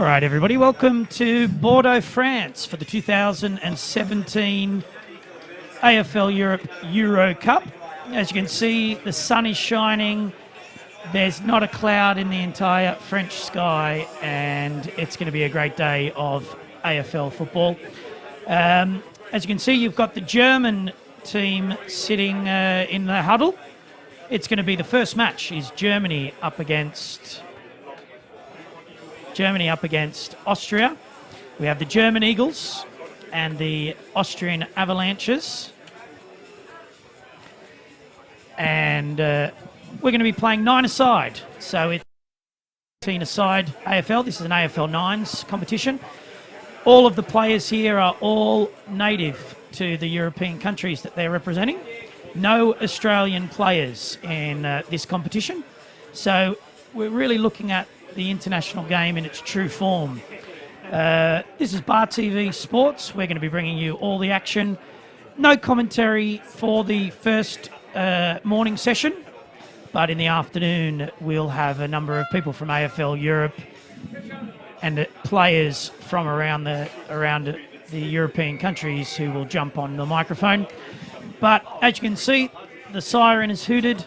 right, everybody, welcome to Bordeaux, France for the 2017 AFL Europe Euro Cup. As you can see, the sun is shining. There's not a cloud in the entire French sky, and it's going to be a great day of AFL football. As you can see, you've got the German team sitting in the huddle. It's going to be the first match is Germany up against Austria. We have the German Eagles and the Austrian Avalanches. And we're going to be playing 9-a-side. So it's 18-a-side AFL. This is an AFL 9s competition. All of the players here are all native to the European countries that they're representing. No Australian players in this competition. So we're really looking at the international game in its true form. This is Bar TV Sports. We're going to be bringing you all the action. No commentary for the first morning session, but in the afternoon we'll have a number of people from AFL Europe and players from around the European countries who will jump on the microphone. But as you can see, the siren is hooted,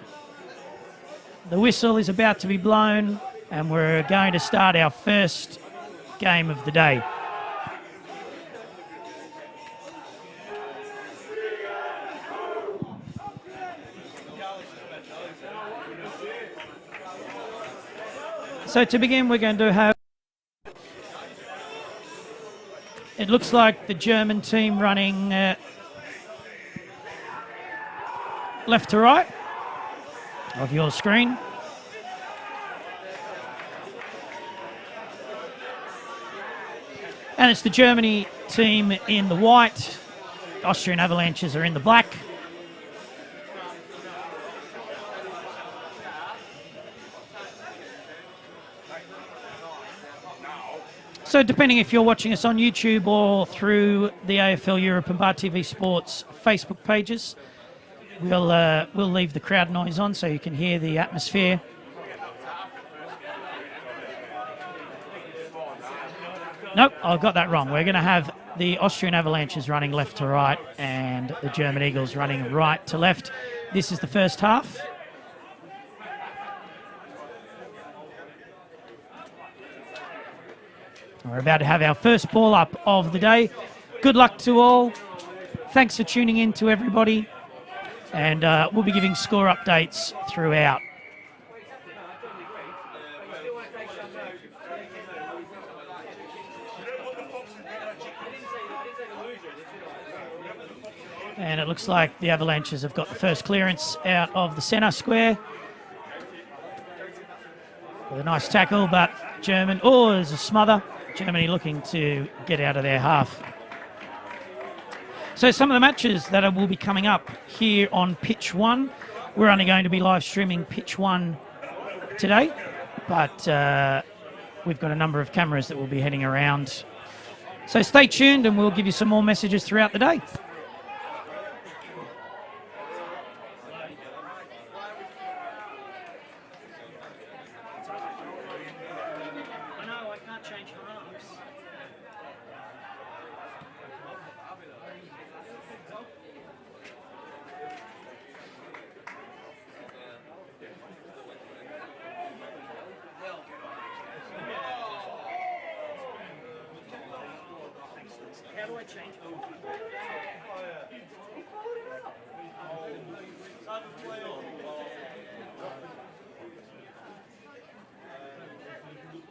the whistle is about to be blown, and we're going to start our first game of the day. So to begin, we're going to have, it looks like the German team running left to right of your screen. And it's the Germany team in the white. Austrian Avalanches are in the black. So depending if you're watching us on YouTube or through the AFL Europe and Bar TV Sports Facebook pages, we'll leave the crowd noise on so you can hear the atmosphere. Nope, I got that wrong. We're going to have the Austrian Avalanches running left to right and the German Eagles running right to left. This is the first half. We're about to have our first ball up of the day. Good luck to all. Thanks for tuning in to everybody. And we'll be giving score updates throughout. And it looks like the Avalanches have got the first clearance out of the centre square. With a nice tackle, but German, there's a smother. Germany looking to get out of their half. So some of the matches that will be coming up here on Pitch 1. We're only going to be live streaming Pitch 1 today, but we've got a number of cameras that will be heading around. So stay tuned and we'll give you some more messages throughout the day. How do I change?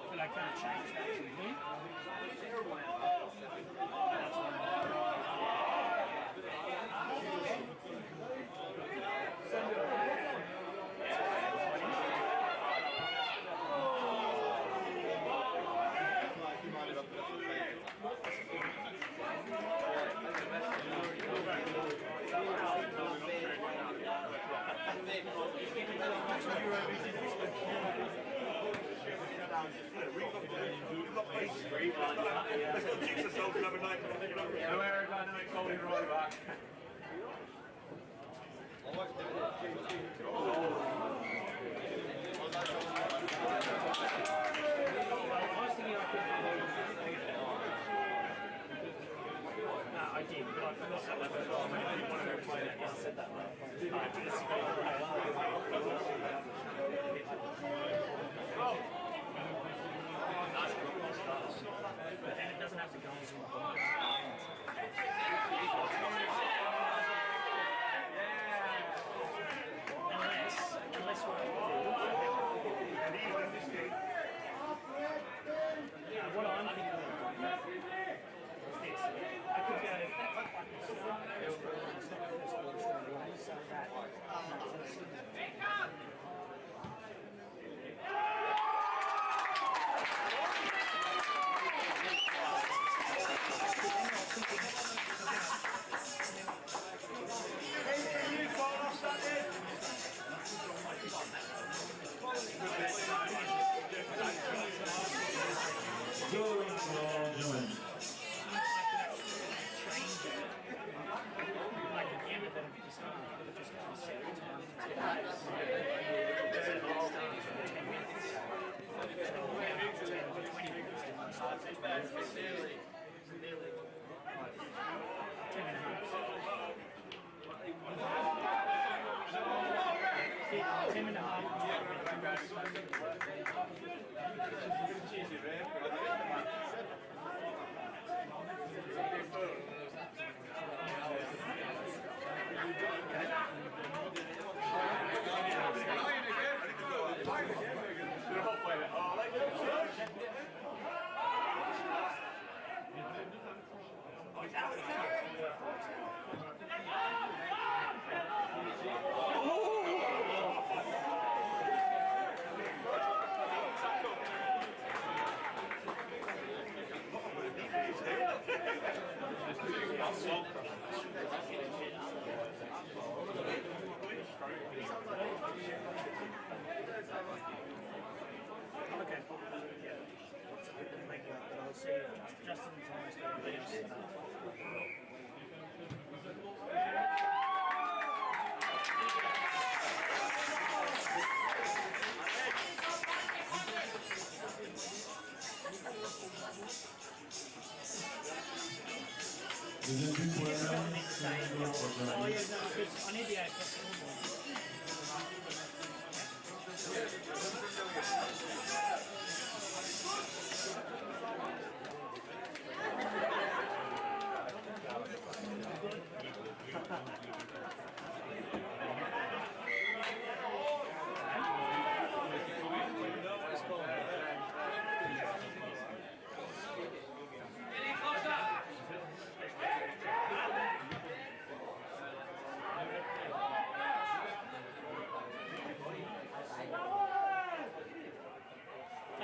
But I can't change that from here.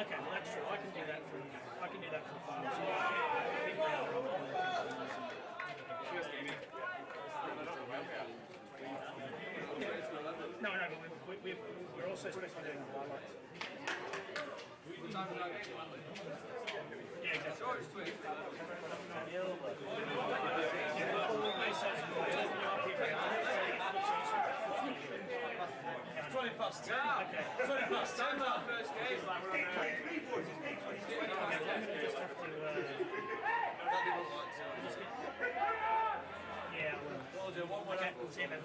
Okay, well that's true. I can do that from phone. No, but we're also supposed to be doing highlights. Yeah, exactly. Past 10. Okay. 20 past 10 our first game. Yeah, we'll do one more. Okay, see you then.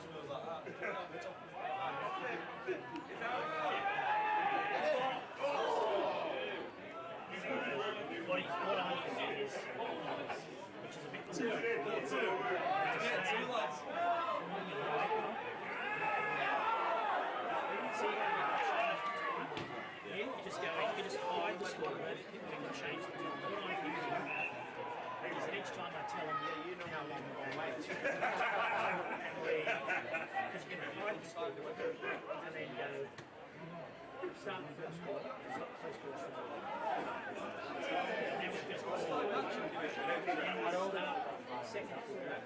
What I think is, which is a bit too lads. You just go in, you just hide the scoreboard, and change the time. What I think is that each time I tell them, you know how long we're going to wait. And because you can hide the scoreboard, and then go, start the first quarter, stop the first quarter. And then we've just got all the second quarter.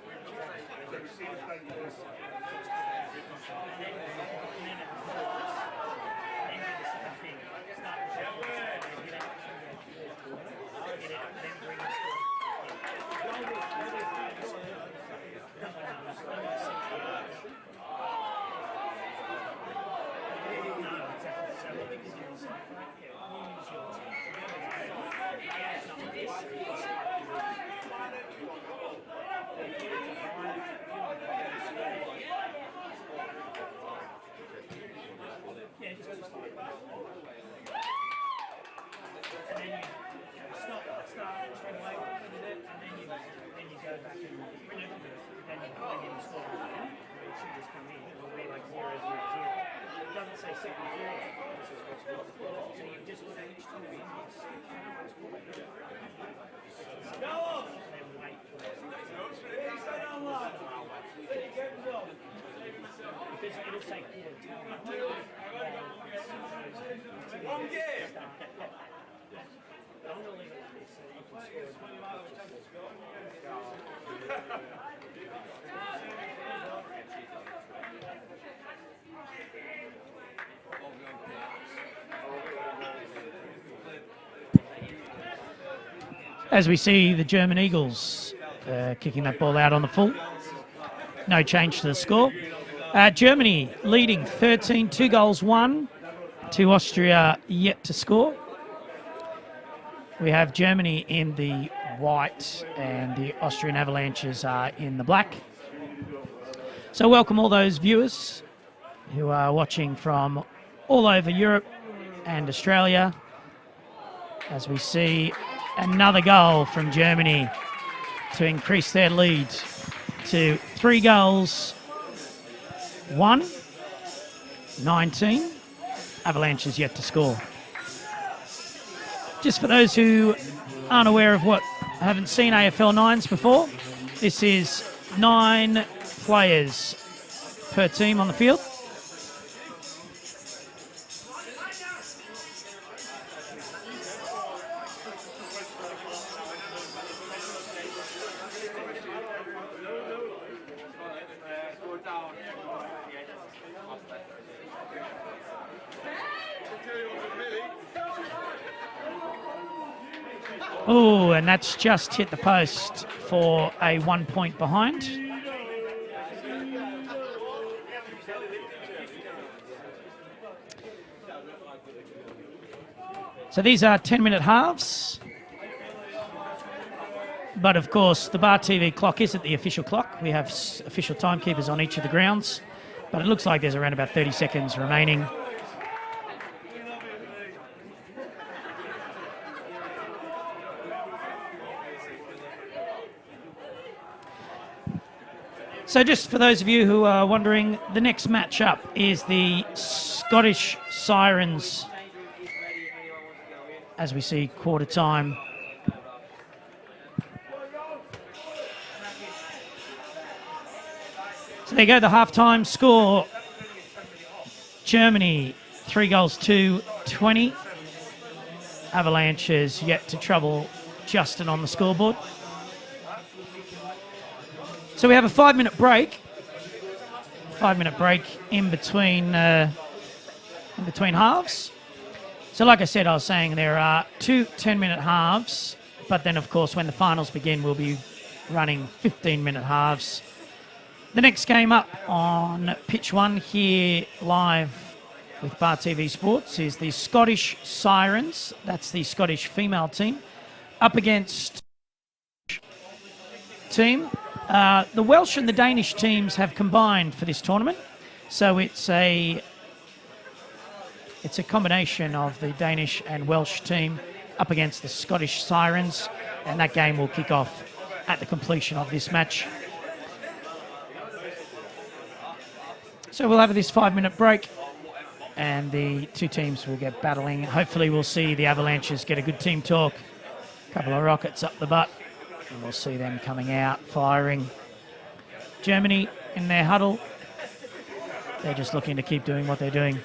As we see the German Eagles kicking that ball out on the full. No change to the score. Germany leading 13, 2 goals, 1 to Austria yet to score. We have Germany in the white and the Austrian Avalanches are in the black. So welcome all those viewers who are watching from all over Europe and Australia as we see another goal from Germany to increase their lead to 3 goals, 1, 19. Avalanche is yet to score. Just for those who aren't aware of what haven't seen AFL 9s before, this is 9 players per team on the field. Oh, and that's just hit the post for a 1 point behind. So these are 10-minute halves. But of course, the Bar TV clock isn't the official clock. We have official timekeepers on each of the grounds. But it looks like there's around about 30 seconds remaining. So just for those of you who are wondering, the next match-up is the Scottish Sirens, as we see quarter time. So there you go, the halftime score. Germany, 3 goals to 20. Avalanche has yet to trouble Justin on the scoreboard. So we have a 5-minute break. 5-minute break in between halves. So like I said, I was saying there are 2 10-minute halves, but then of course when the finals begin, we'll be running 15-minute halves. The next game up on pitch 1 here live with Bar TV Sports is the Scottish Sirens. That's the Scottish female team up against team. The Welsh and the Danish teams have combined for this tournament, so it's a combination of the Danish and Welsh team up against the Scottish Sirens, and that game will kick off at the completion of this match. So we'll have this 5-minute break, and the 2 teams will get battling. Hopefully we'll see the Avalanches get a good team talk, a couple of rockets up the butt, and we'll see them coming out, firing. Germany in their huddle. They're just looking to keep doing what they're doing.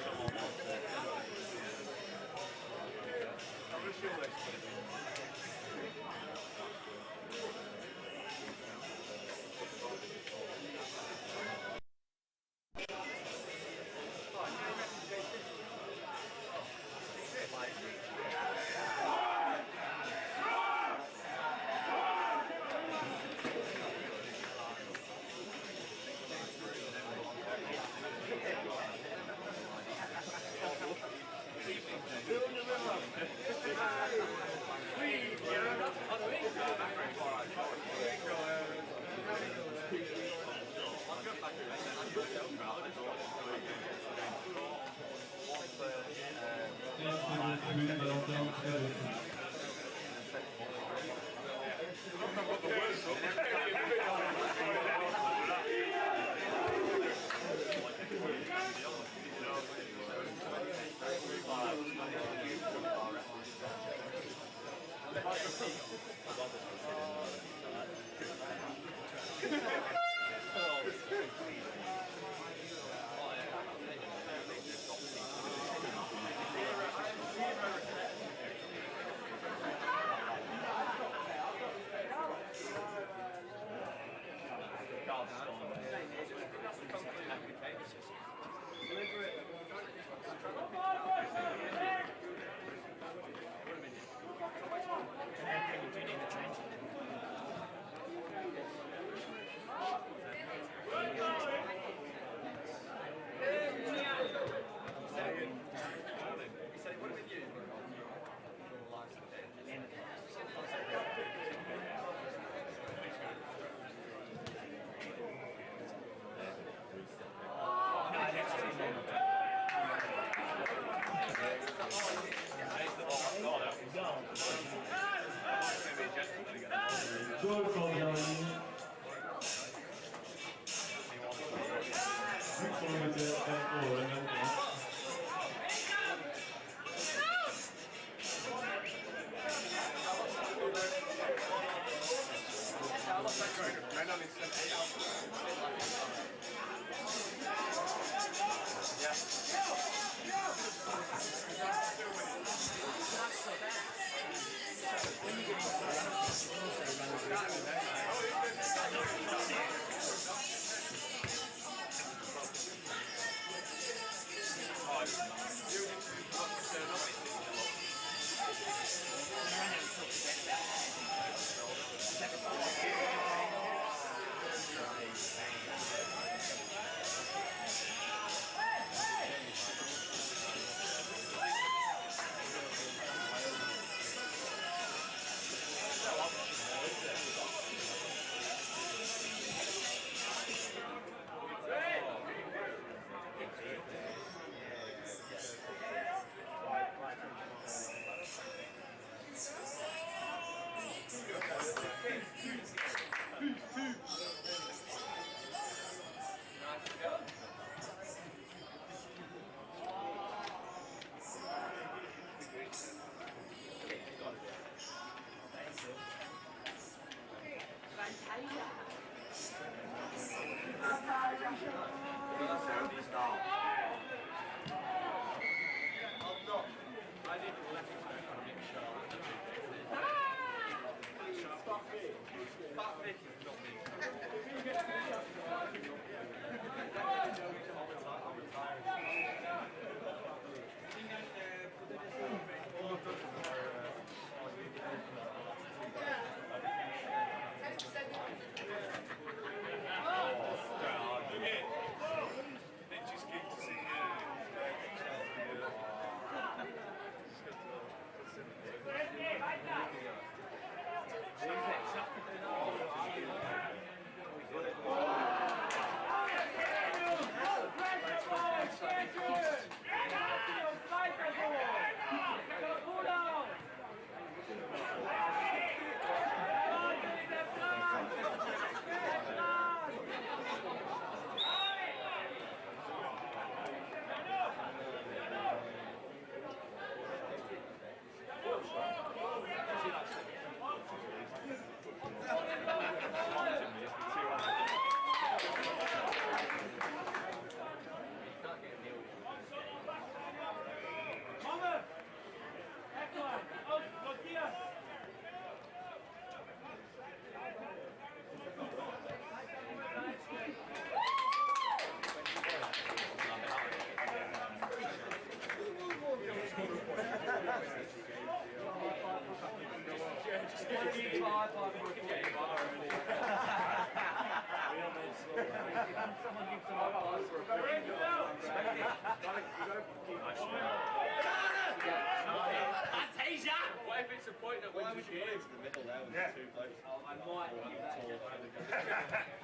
What if it's a point that wins the game? The middle there with the 2 blokes. I might give that.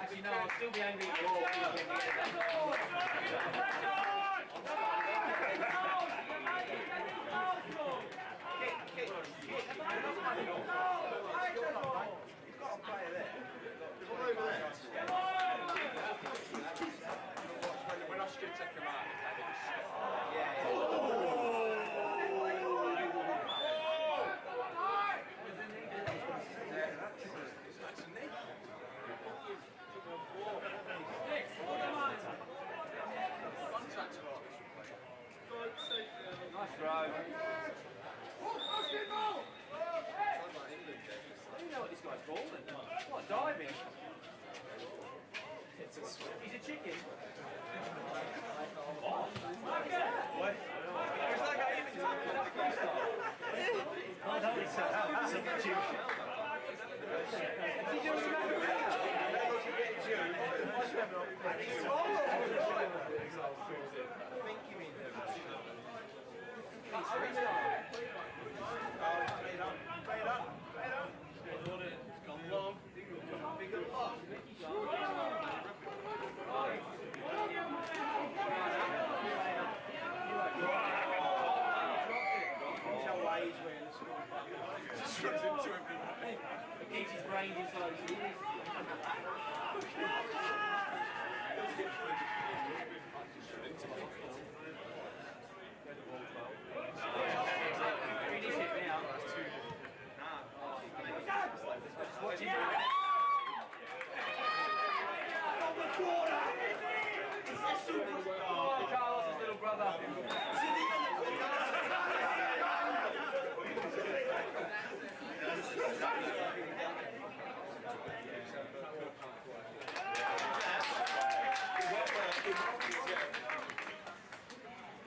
Actually, no, I'll still be angry at He's got a player there. When I should take him out, nice drive. You know what this guy's balling? What, diving? He's a chicken. What? Is that guy even tackling the freestyle? I know it's It's gone long. Big up. Tell why he's wearing the score. Just runs into him. It keeps his brain inside his ears. Finish it now. That's 2. Carlos's little brother.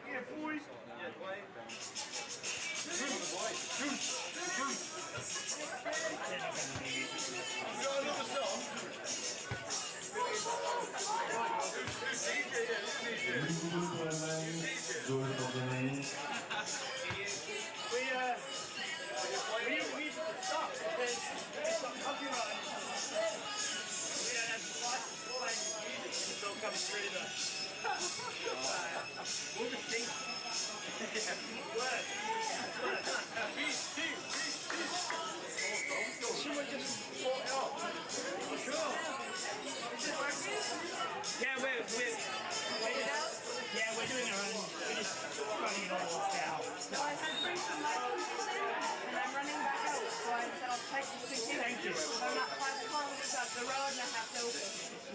Yeah, boys. Yeah, Dwayne. We stop because it's got copyright. We don't have the license to play music, it's all coming through the we'll just sing. Should we just sort it out? Sure. Yeah, we're doing our own. We're just running it all now. So I had free some lessons and I'm running back out. So I said I'll take the 2 kids. Thank you. I'm not 5 kilometers up the road and I have to open.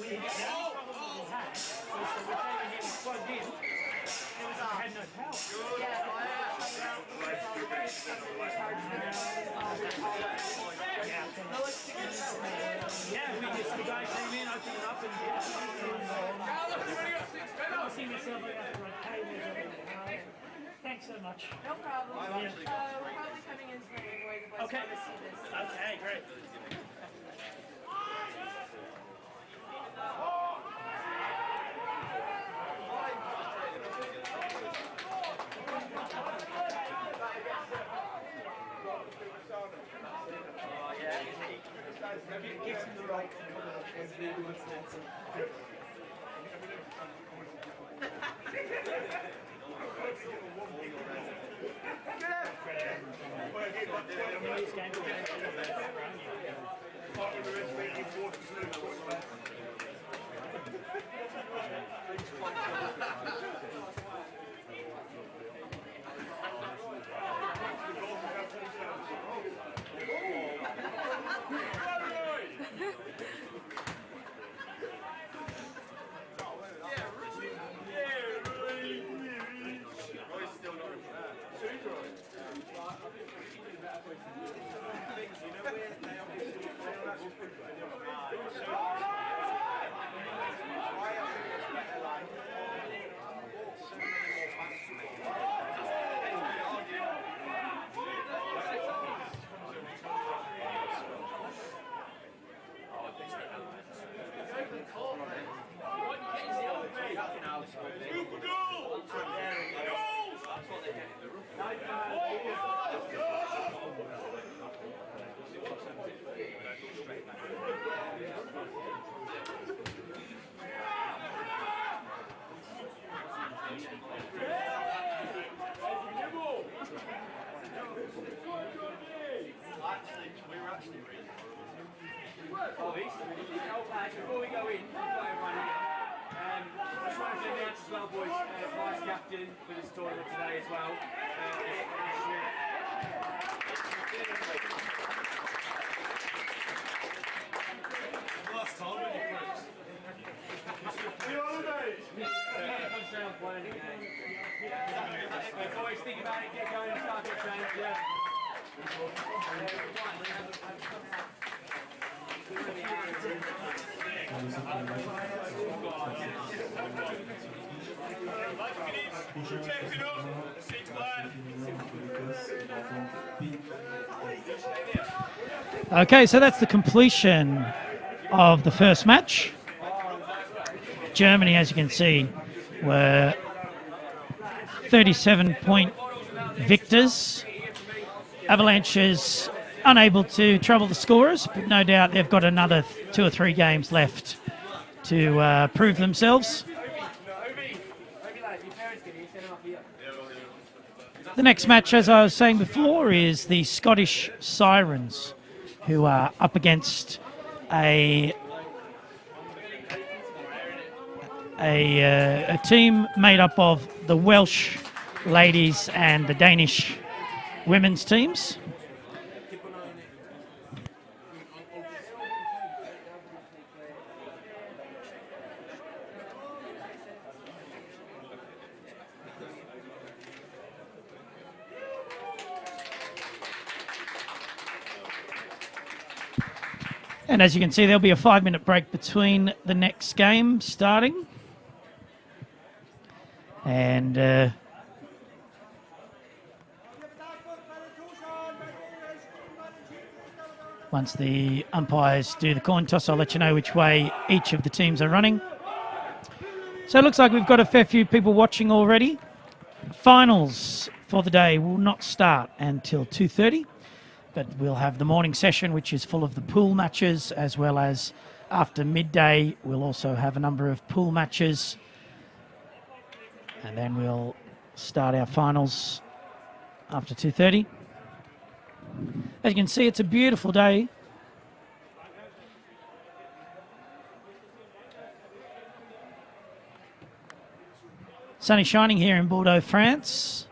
The only problem we had was that we came in here, we plugged in, and we had no power. Yeah, I shut out because all the kids come in and charge them. Yeah, the guy came in, opened it up, and I see myself like I have to run cables and everything. Thanks so much. No problem. We're probably coming in tonight anyway. The boys Okay. want to see this. Okay, great. Oh, yeah. Gives him the right You know where Before we go in, everyone here, just wanted to announce as well, boys, vice captain for this tournament today as well. Last time, when you first. Boys, think about it, get going and start get trained, yeah. Okay, so that's the completion of the first match. Germany, as you can see, were 37-point victors. Avalanche's unable to trouble the scorers, but no doubt they've got another 2 or 3 games left to prove themselves. The next match, as I was saying before, is the Scottish Sirens, who are up against a team made up of the Welsh ladies and the Danish women's teams. And as you can see, there'll be a 5-minute break between the next game starting. And once the umpires do the coin toss, I'll let you know which way each of the teams are running. So it looks like we've got a fair few people watching already. Finals for the day will not start until 2:30, but we'll have the morning session, which is full of the pool matches, as well as after midday, we'll also have a number of pool matches. And then we'll start our finals after 2:30. As you can see, it's a beautiful day. Sun is shining here in Bordeaux, France.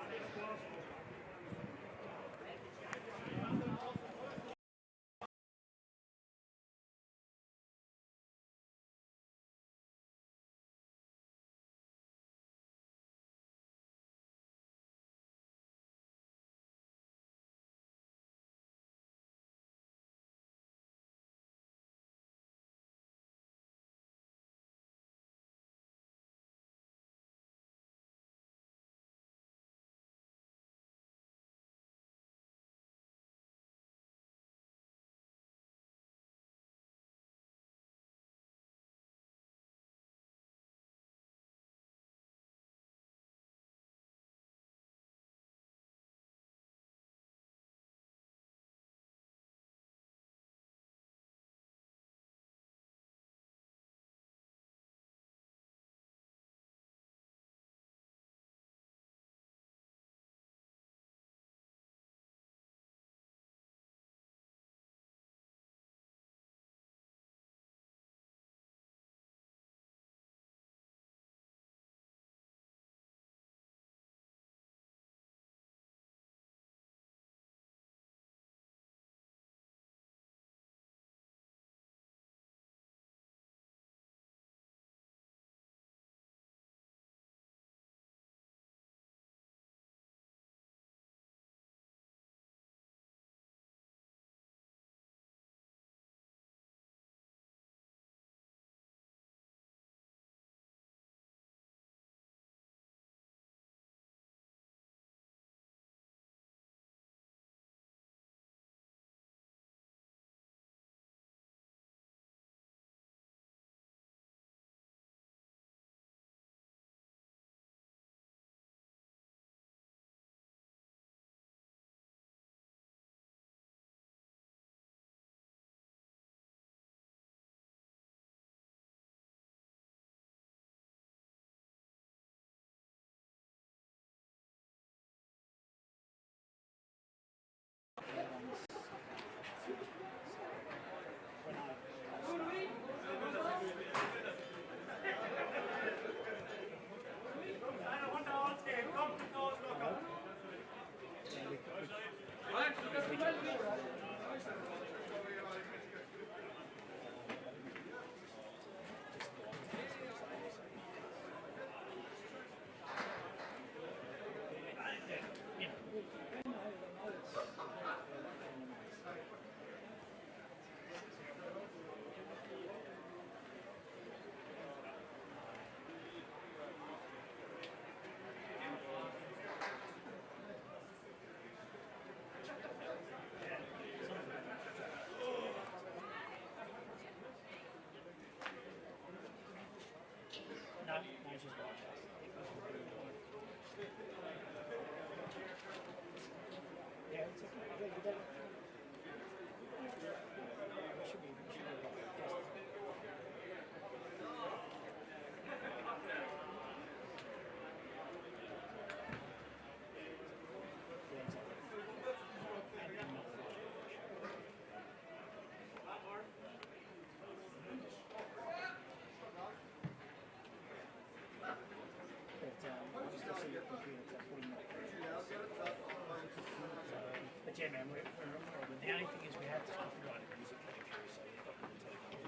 But yeah, man, we're good. The only thing is we have to copyright music coming through, so you've got to take it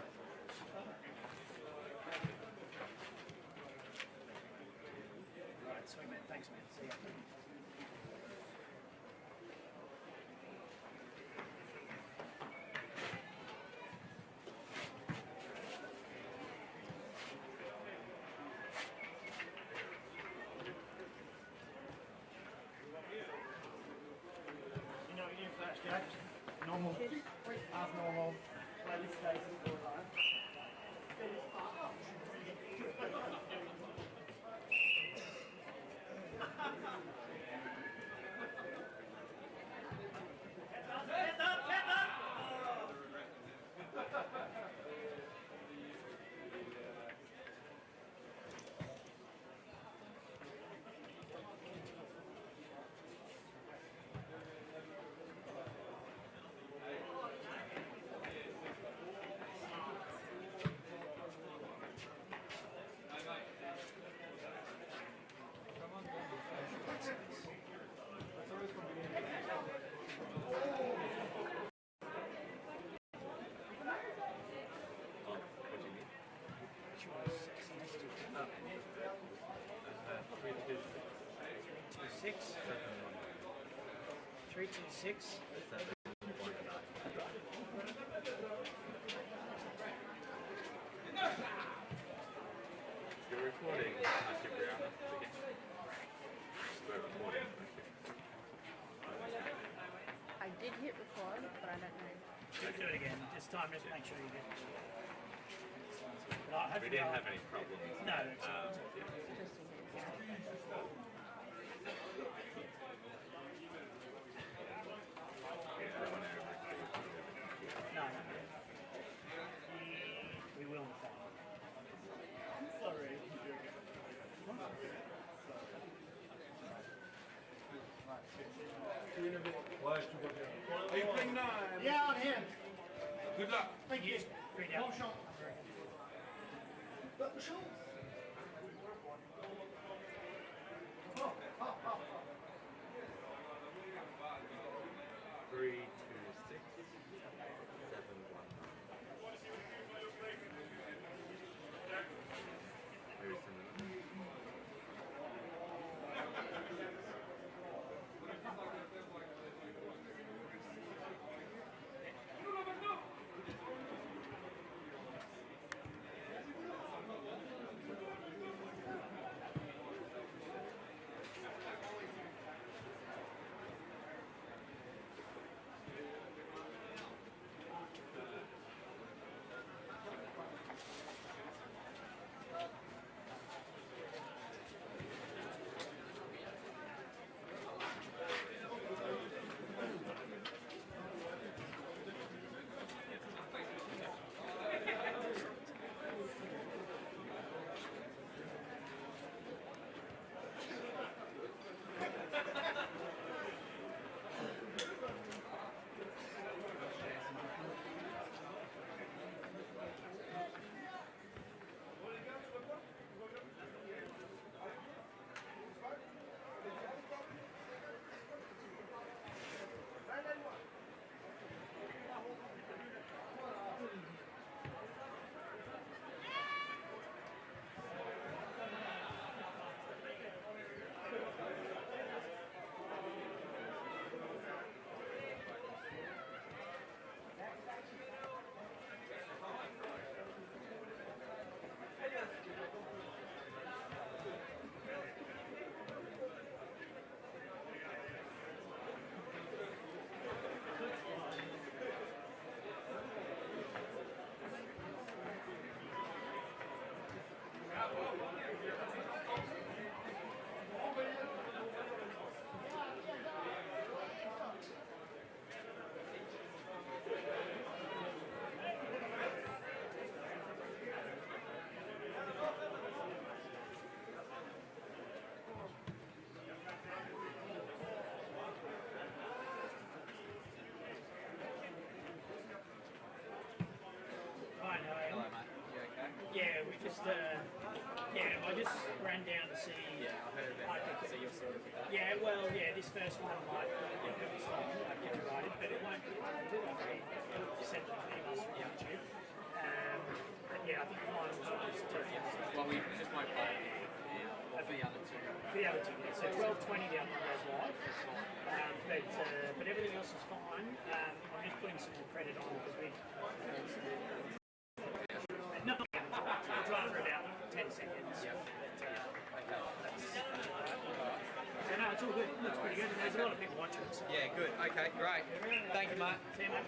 off. Right, sweet man. Thanks, man. See ya. You know what you do first, Jack? Normal, half normal, play this station for a time. Six. 326. You're recording, Matthew Brown. We're recording. I did hit record, but I don't know. Do it again. This time, just make sure you get. But We didn't have any problems. No, it's Just in case. no. We will in the final. Sorry. Are you playing now? Yeah, on him. Good luck. Thank you. Read out. Bon chance. Bonne chance. 3, 2, 6, 7, 1. Very similar. Yeah, well, yeah, this first one might get divided, but it won't send the emails from YouTube. But yeah, I think the finals was Well, we just won't play for the other two. for the other two. Yeah. So 12:20 the other one goes live. But everything else is fine. I'm just putting some more credit on because we. No, we'll try for about 10 seconds. Yeah. So no, it's all good. Looks pretty good. There's a lot of people watching. So. Yeah, good. Okay, great. Thank you, mate. See you, mate.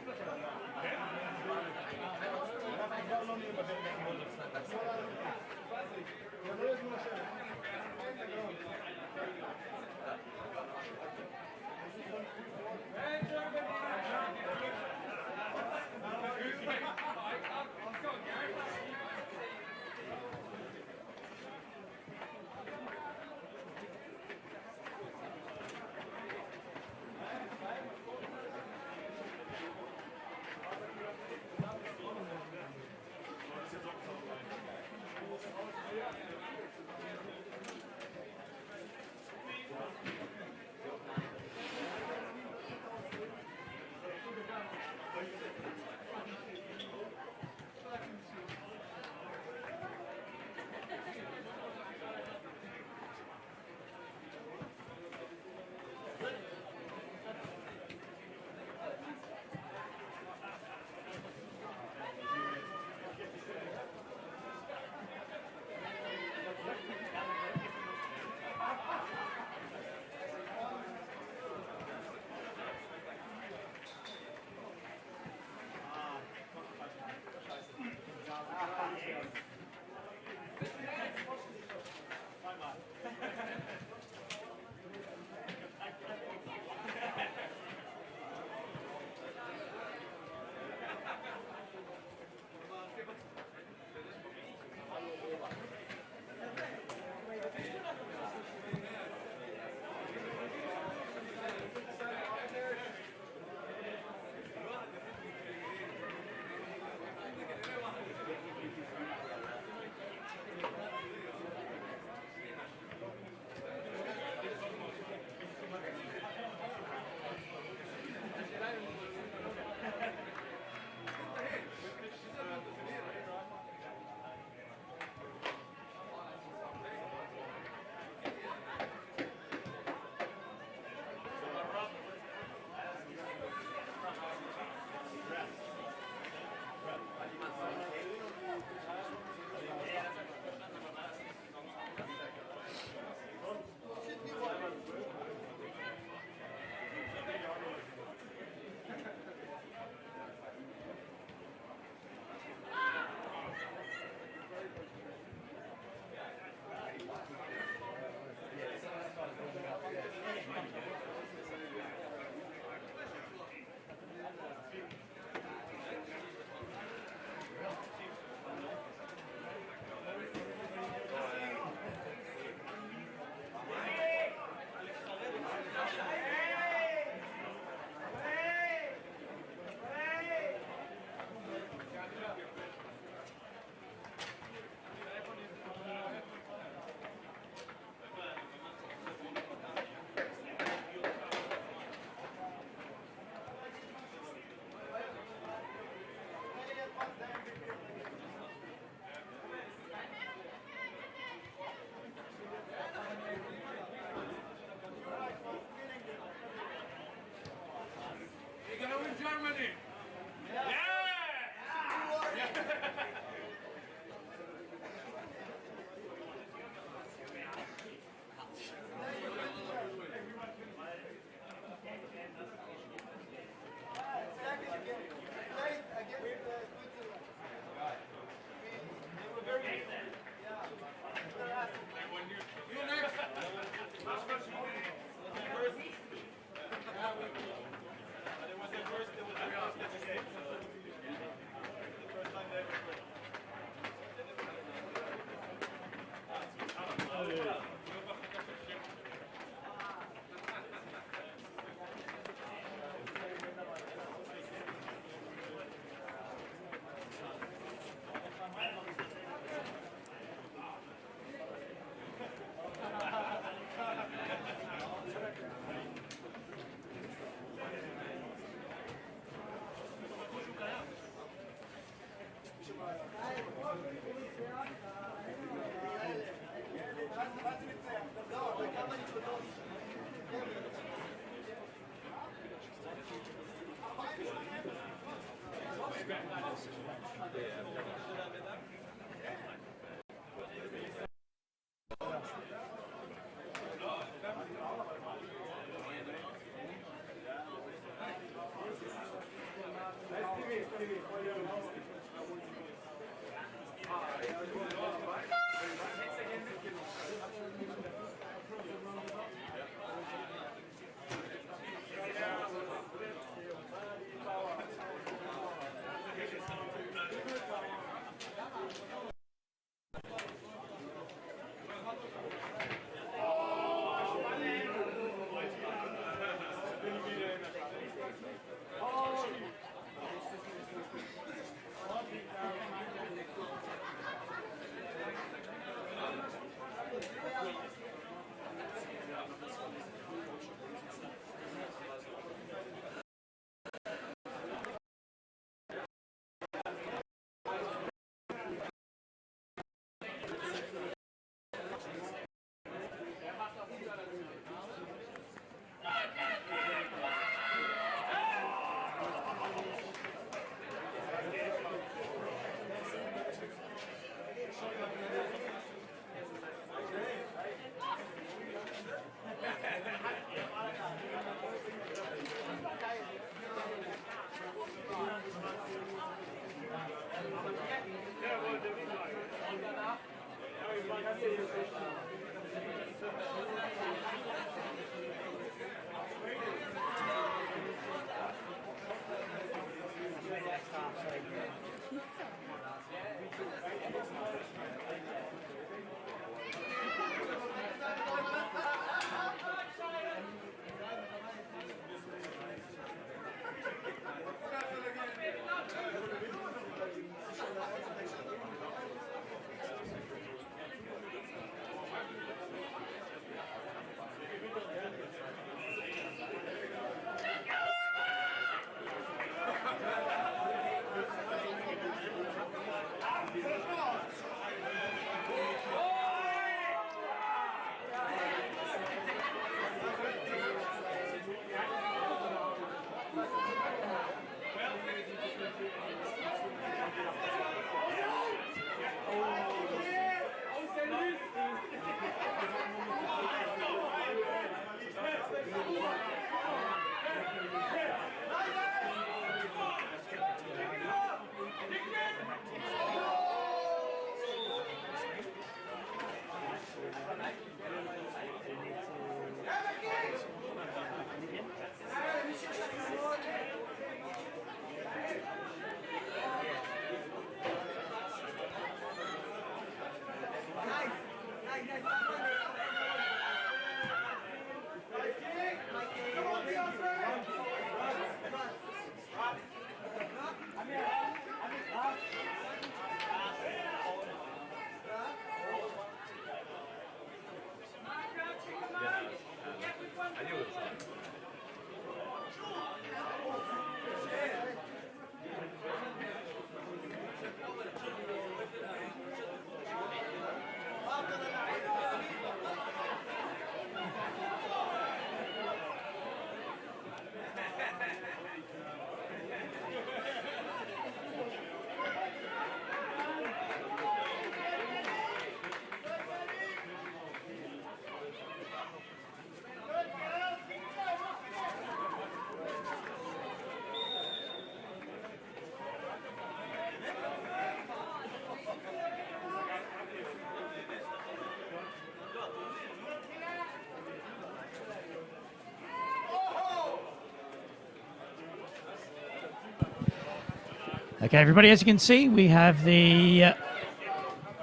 Okay, everybody, as you can see, we have the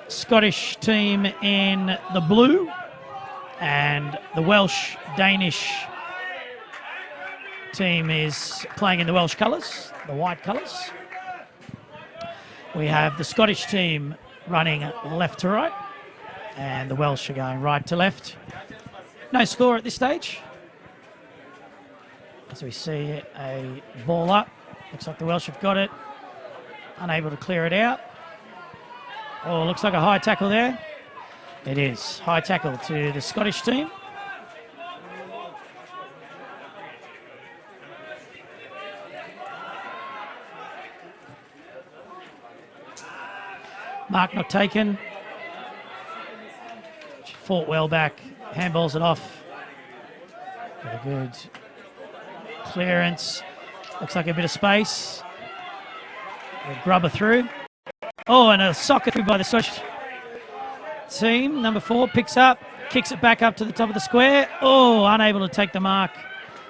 Scottish team in the blue and the Welsh Danish team is playing in the Welsh colours, the white colours. We have the Scottish team running left to right and the Welsh are going right to left. No score at this stage. As we see a ball up, looks like the Welsh have got it, unable to clear it out. Oh, looks like a high tackle there. It is. High tackle to the Scottish team. Mark not taken. She fought well back. Handballs it off. Got a good clearance. Looks like a bit of space. A grubber through. Oh, and a socket through by the Scottish team. Number 4 picks up, kicks it back up to the top of the square. Oh, unable to take the mark.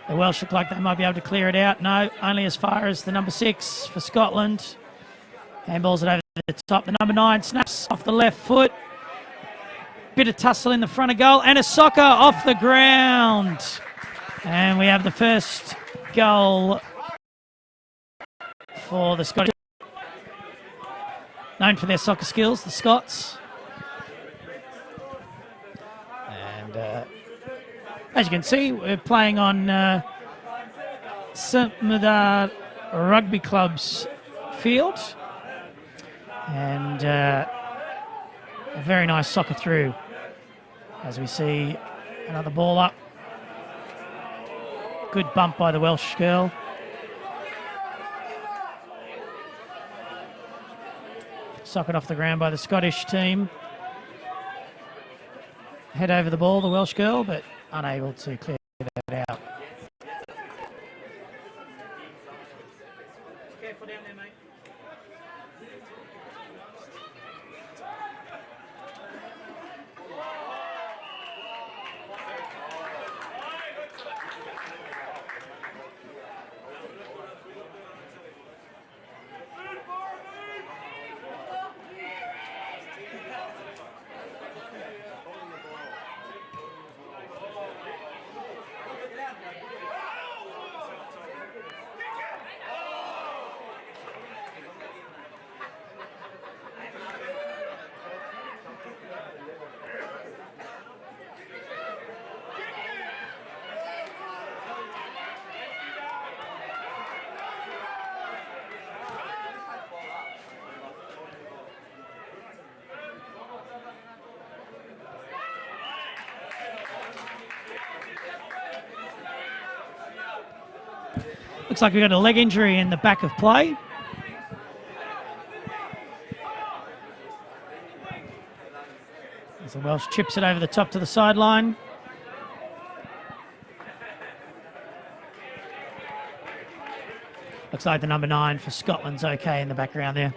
The Welsh look like they might be able to clear it out. No, only as far as the number 6 for Scotland. Handballs it over the top. The number 9 snaps off the left foot. Bit of tussle in the front of goal and a soccer off the ground. And we have the first goal for the Scottish. Known for their soccer skills, the Scots. And as you can see, we're playing on St Medard Rugby Club's field. And a very nice soccer through as we see another ball up. Good bump by the Welsh girl. Socket off the ground by the Scottish team. Head over the ball, the Welsh girl, but unable to clear that out. Careful down there, mate. Looks like we've got a leg injury in the back of play. As the Welsh chips it over the top to the sideline. Looks like the number 9 for Scotland's okay in the background there.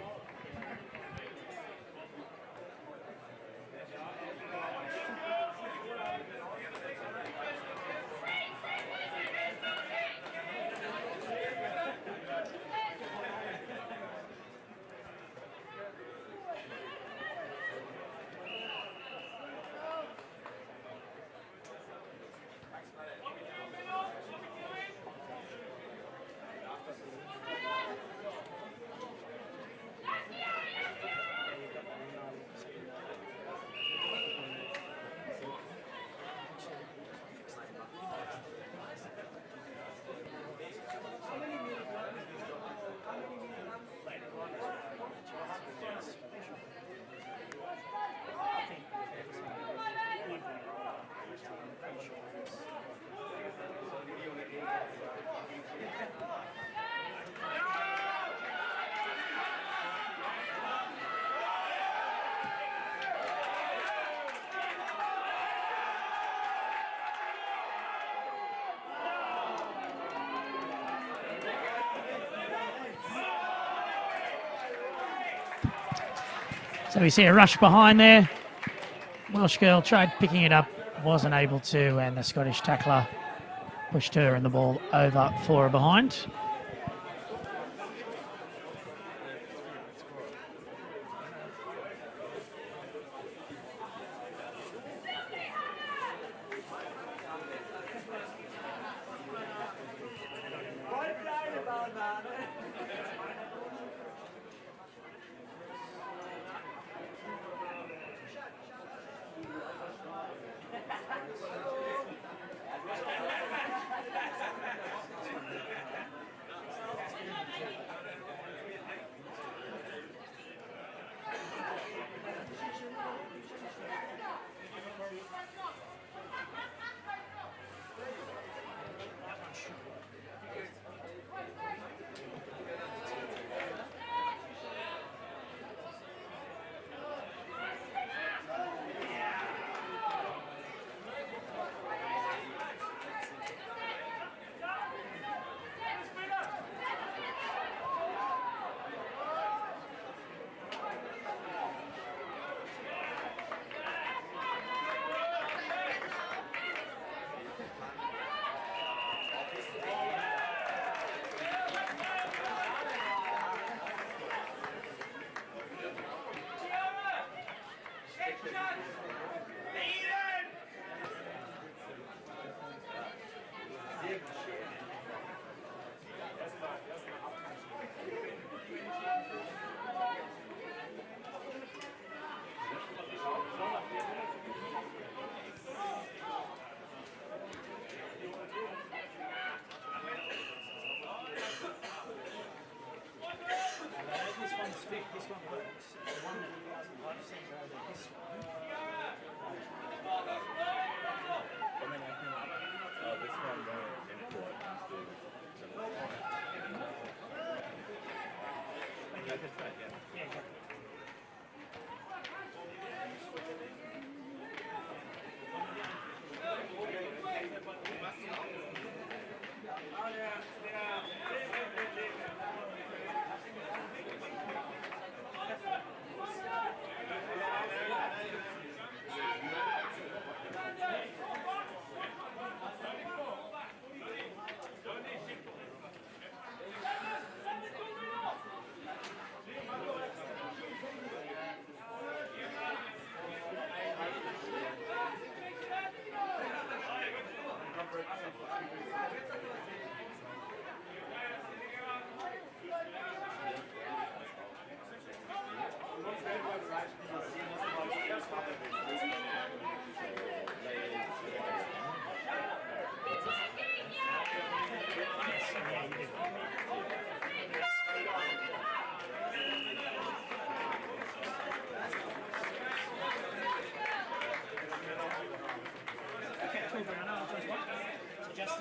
So we see a rush behind there. Welsh girl tried picking it up, wasn't able to, and the Scottish tackler pushed her and the ball over for her behind.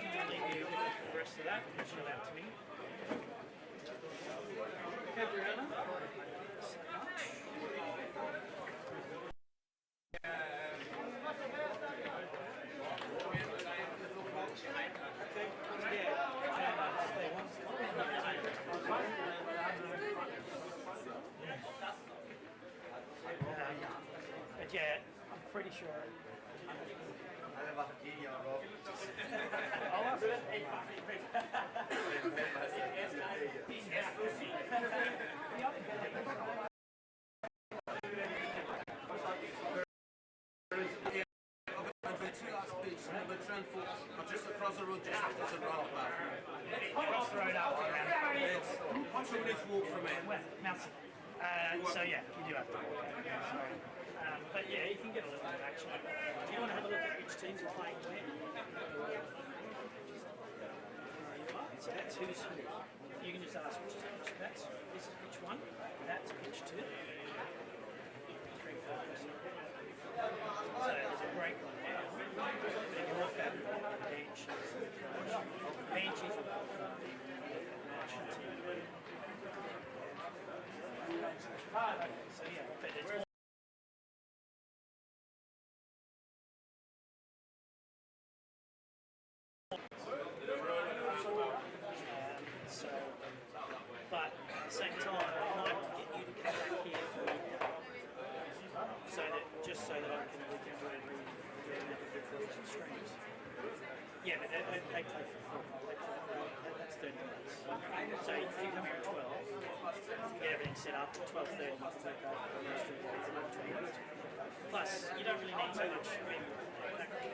I'll leave you with the rest of that. Show that to me. Okay, Brianna. So much. But yeah, I'm pretty sure. I'll have to just across the road, just there's a runoff bathroom. cross the road after around. It's 2 minutes walk from it. Well, Mountain. So yeah, you do have to walk. So, but yeah, you can get a little bit of action. Do you want to have a look at which teams are playing where? So that's who's who. You can just ask which team. This is pitch 1. That's pitch 2. 3, 4. So there's a break one now. But if you look at the bench, bench is a Russian team. So yeah, but it's more. So, but at the same time, I'd like to get you to come back here for so that I can we can do different streams. Yeah, but they play for full. That's 30 minutes. So if you come here at 12, you get everything set up. 12:30, you can take over the rest of the days another 20 minutes. Plus, you don't really need so much. I mean,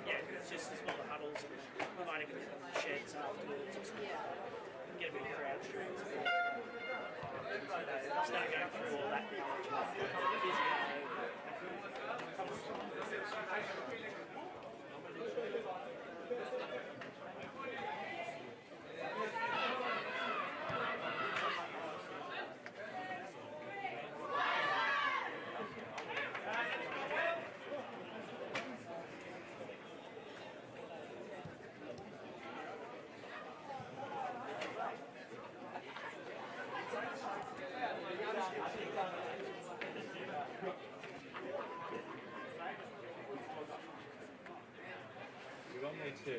yeah, it's just the smaller huddles and we might even get the sheds afterwards or something like that. Get a bit of crowd streams. Start going through all that bit. You want me to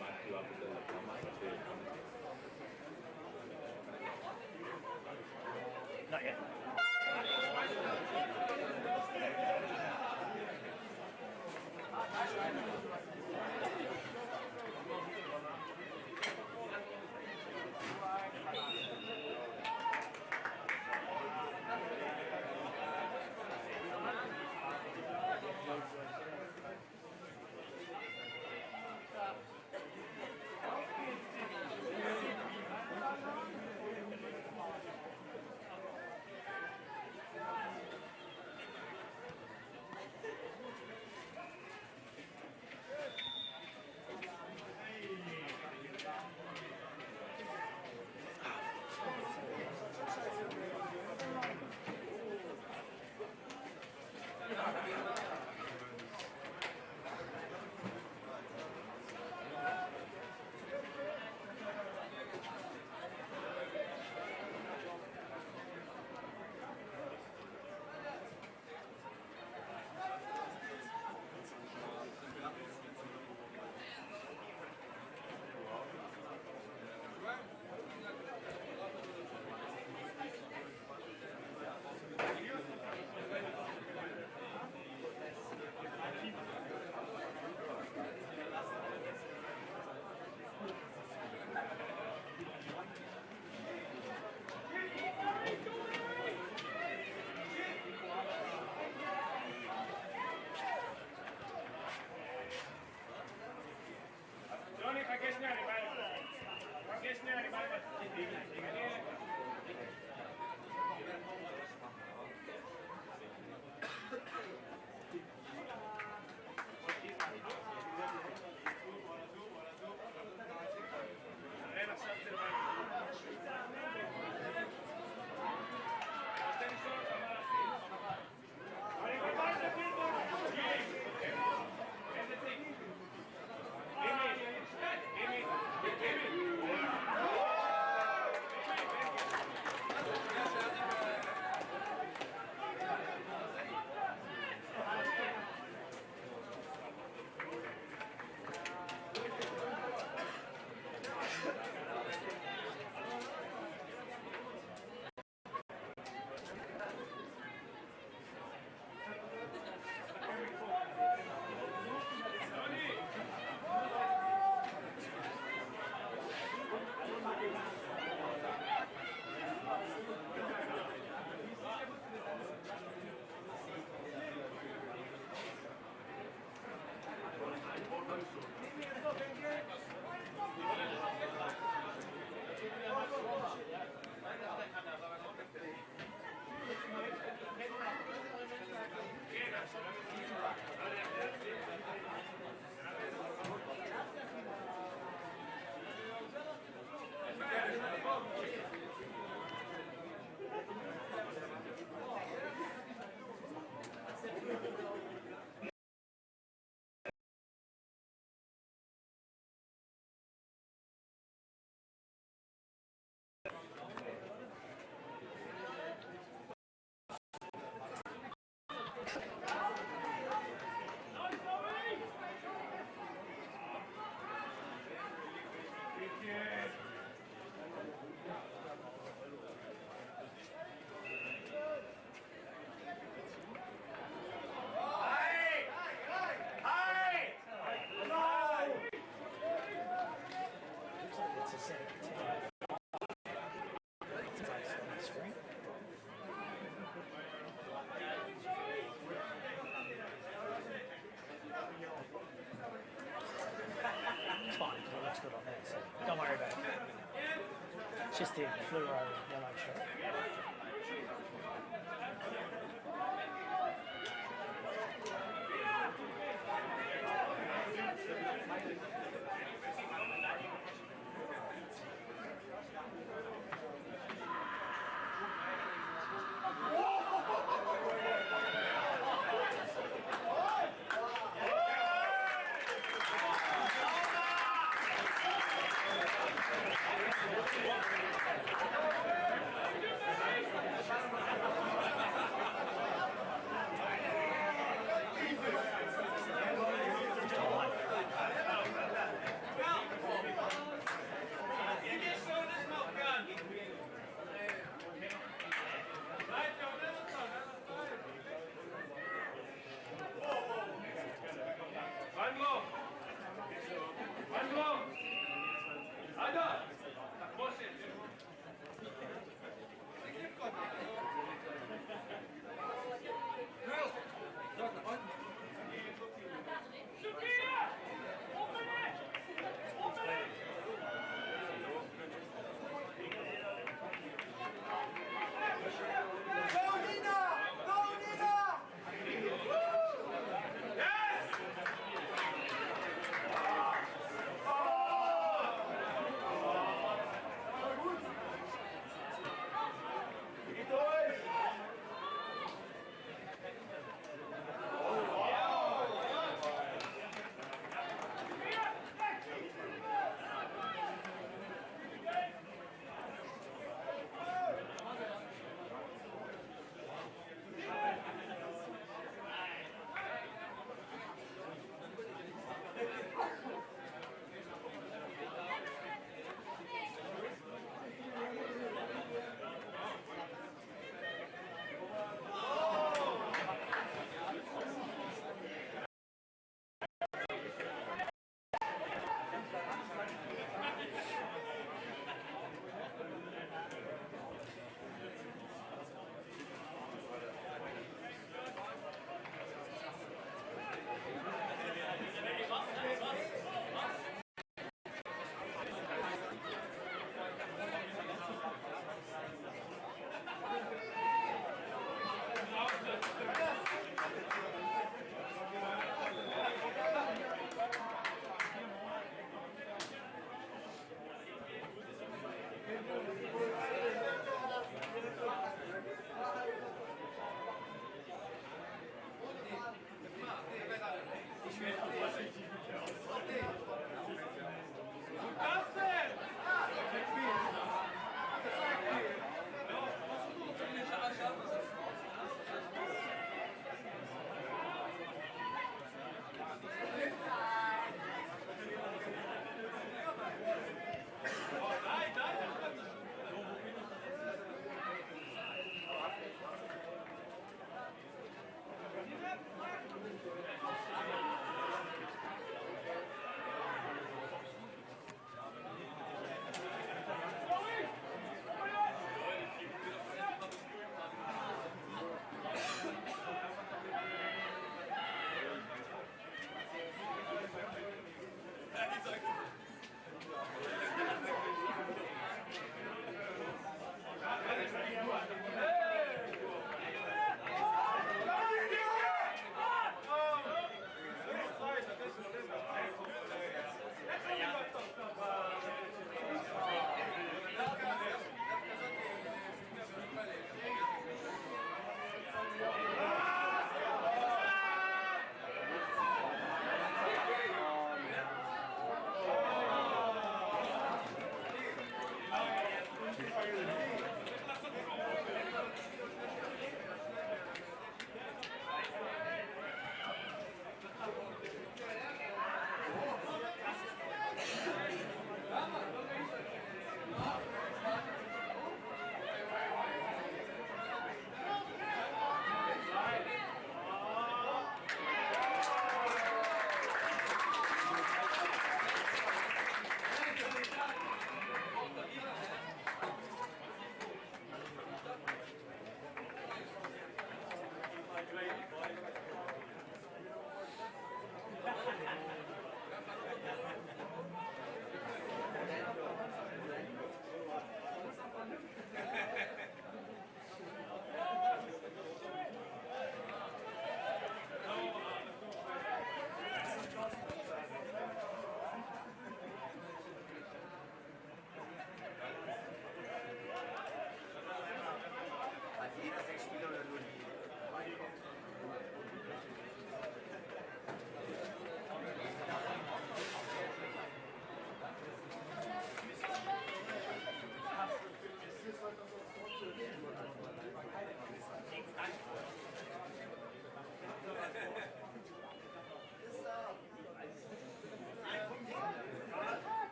mic you up with the mic too? Not yet. It's fine, because it looks good on there, so don't worry about it. It's just the fluoro yellow shirt.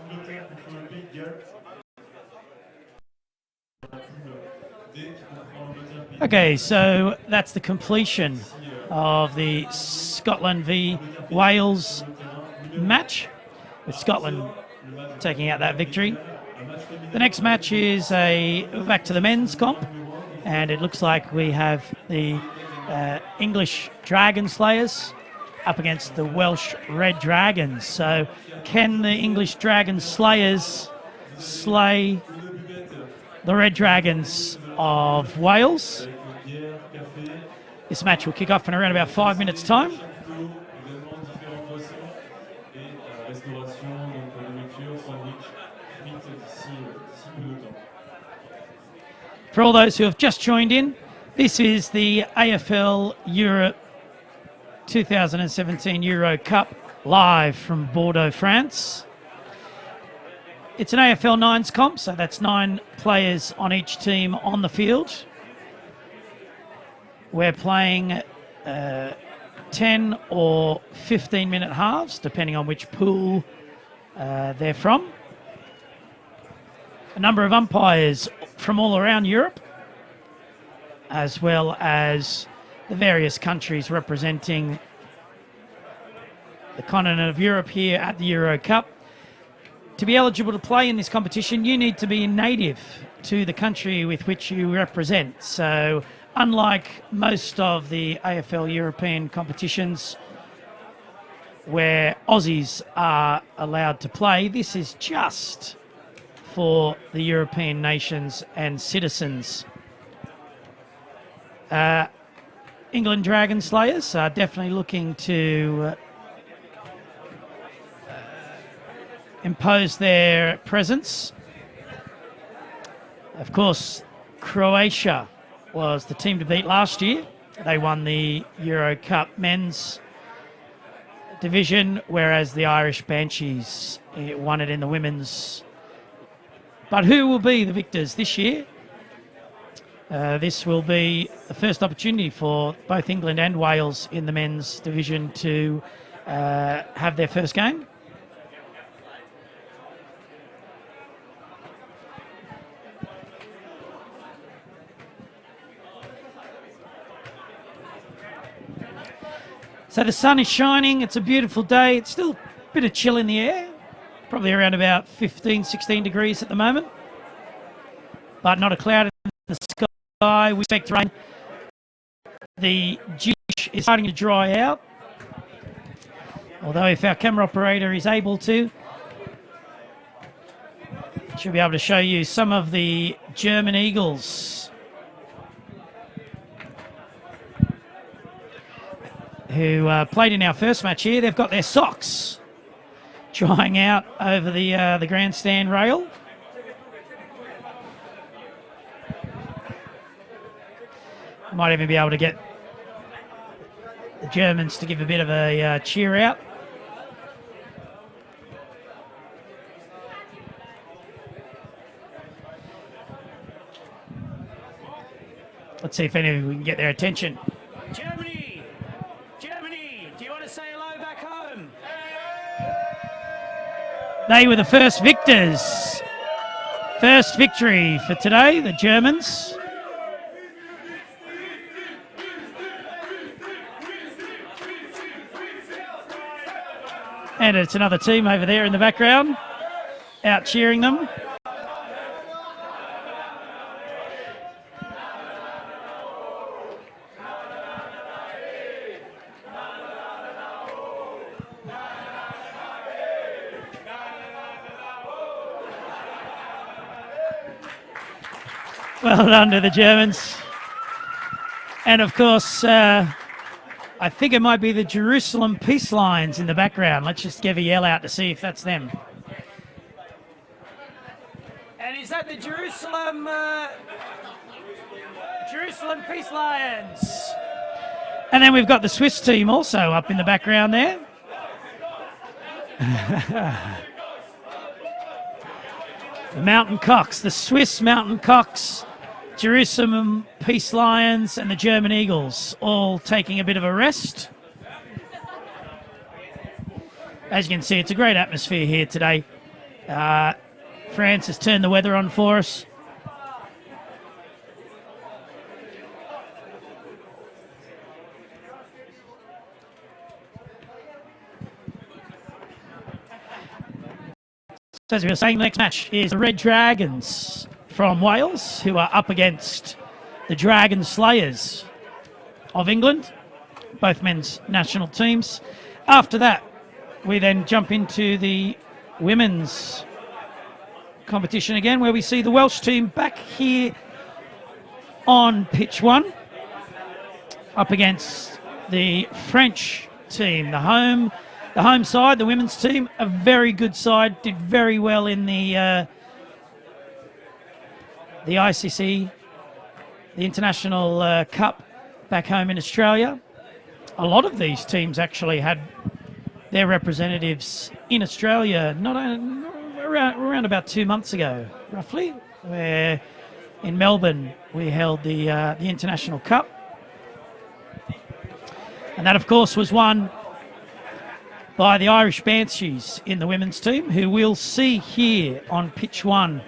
d'Angleterre contre le Pays de Galles. Okay, so that's the completion of the Scotland v Wales match, with Scotland taking out that victory. The next match is back to the men's comp, and it looks like we have the English Dragon Slayers up against the Welsh Red Dragons. So can the English Dragon Slayers slay the Red Dragons of Wales? This match will kick off in around about 5 minutes' time. For all those who have just joined in, this is the AFL Europe 2017 Euro Cup live from Bordeaux, France. It's an AFL 9s comp, so that's 9 players on each team on the field. We're playing 10 or 15-minute halves, depending on which pool they're from. A number of umpires from all around Europe, as well as the various countries representing the continent of Europe here at the Euro Cup. To be eligible to play in this competition, you need to be native to the country with which you represent. So, unlike most of the AFL European competitions where Aussies are allowed to play, this is just for the European nations and citizens. England Dragon Slayers are definitely looking to impose their presence. Of course, Croatia was the team to beat last year. They won the Euro Cup men's division, whereas the Irish Banshees won it in the women's. But who will be the victors this year? This will be the first opportunity for both England and Wales in the men's division to have their first game. So the sun is shining, it's a beautiful day, it's still a bit of chill in the air, probably around about 15, 16 degrees at the moment, but not a cloud in the sky. We expect rain. The dish is starting to dry out, although if our camera operator is able to, should be able to show you some of the German Eagles who played in our first match here. They've got their socks drying out over the grandstand rail. Might even be able to get the Germans to give a bit of a cheer out. Let's see if any of we can get their attention. Germany! Germany! Do you want to say hello back home? They were the first victors. First victory for today, the Germans. And it's another team over there in the background, out cheering them. Well done to the Germans. And of course, I think it might be the Jerusalem Peace Lions in the background. Let's just give a yell out to see if that's them. And is that the Jerusalem Peace Lions? And then we've got the Swiss team also up in the background there. The Mountain Cocks, the Swiss Mountain Cocks, Jerusalem Peace Lions and the German Eagles all taking a bit of a rest. As you can see, it's a great atmosphere here today. France has turned the weather on for us. So as we were saying, the next match is the Red Dragons from Wales, who are up against the Dragon Slayers of England, both men's national teams. After that, we then jump into the women's competition again, where we see the Welsh team back here on pitch 1, up against the French team, the home side, the women's team, a very good side, did very well in the ICC, the International Cup back home in Australia. A lot of these teams actually had their representatives in Australia around about 2 months ago, roughly, where in Melbourne we held the International Cup. And that, of course, was won by the Irish Banshees in the women's team, who we'll see here on pitch 1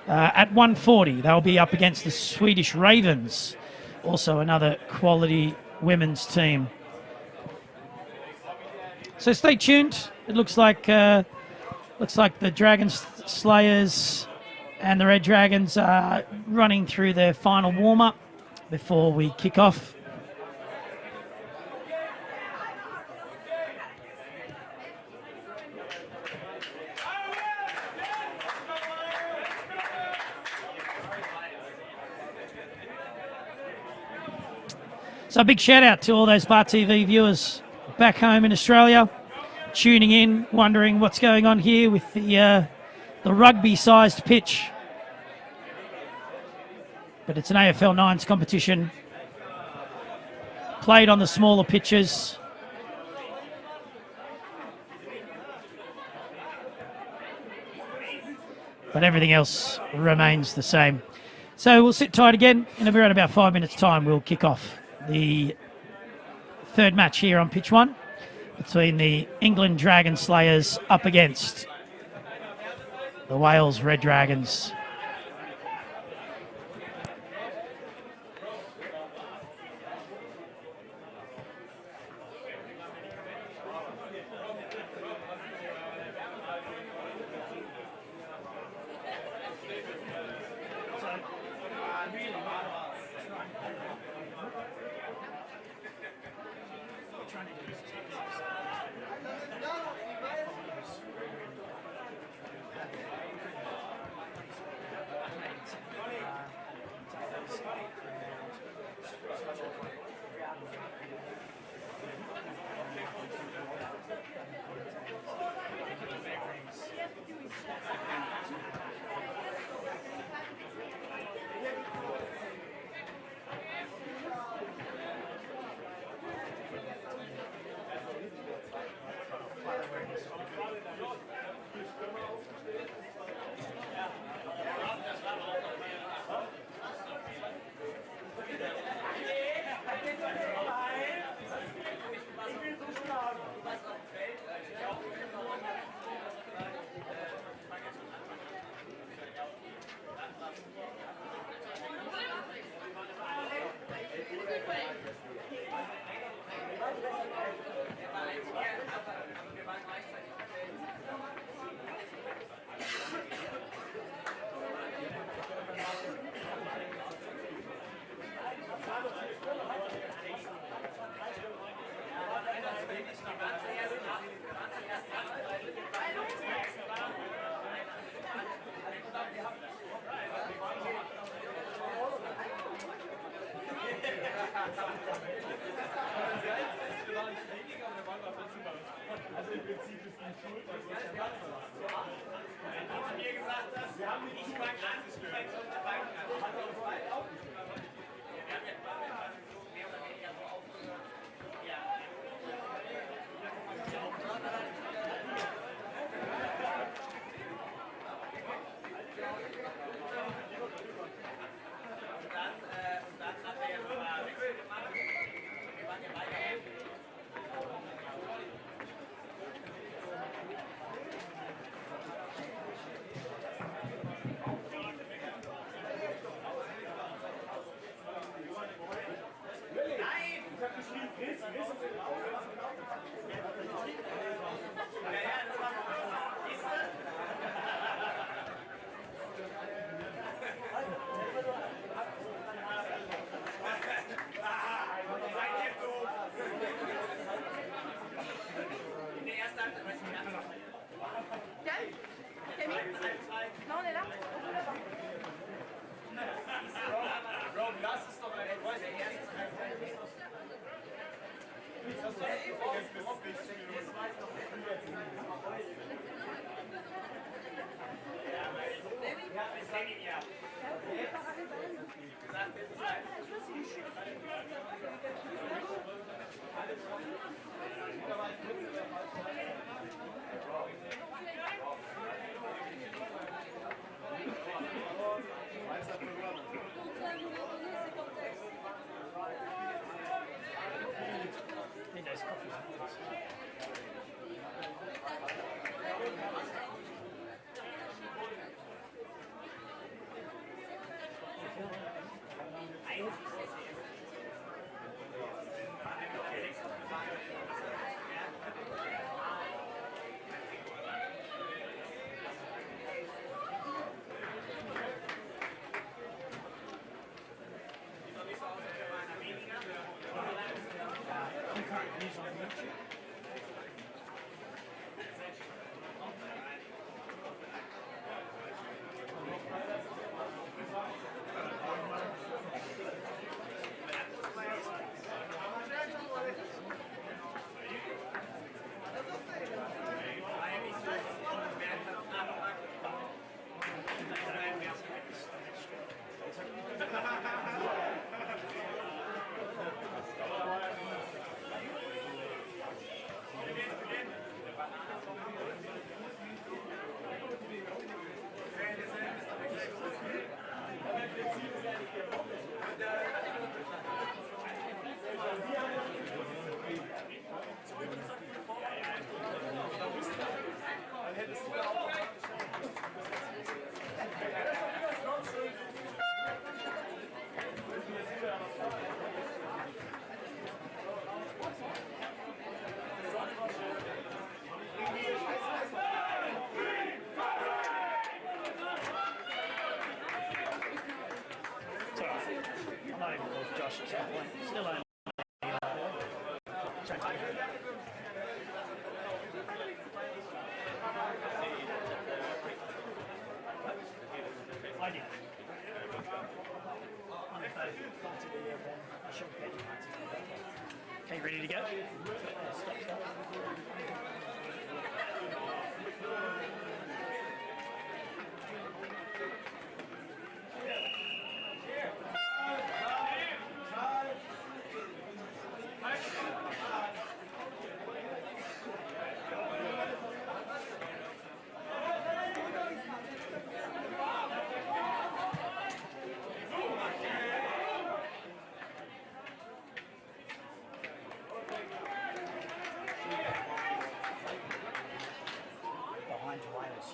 at 1:40. They'll be up against the Swedish Ravens, also another quality women's team. So stay tuned. It looks like the Dragon Slayers and the Red Dragons are running through their final warm-up before we kick off. So a big shout out to all those Bar TV viewers back home in Australia, tuning in, wondering what's going on here with the rugby-sized pitch. But it's an AFL 9s competition, played on the smaller pitches. But everything else remains the same. So we'll sit tight again. In around about 5 minutes' time, we'll kick off the third match here on pitch 1 between the England Dragon Slayers up against the Wales Red Dragons. I'm not even with Josh at some point. Still only. I did. Okay, ready to go? Stop. Behind Wales.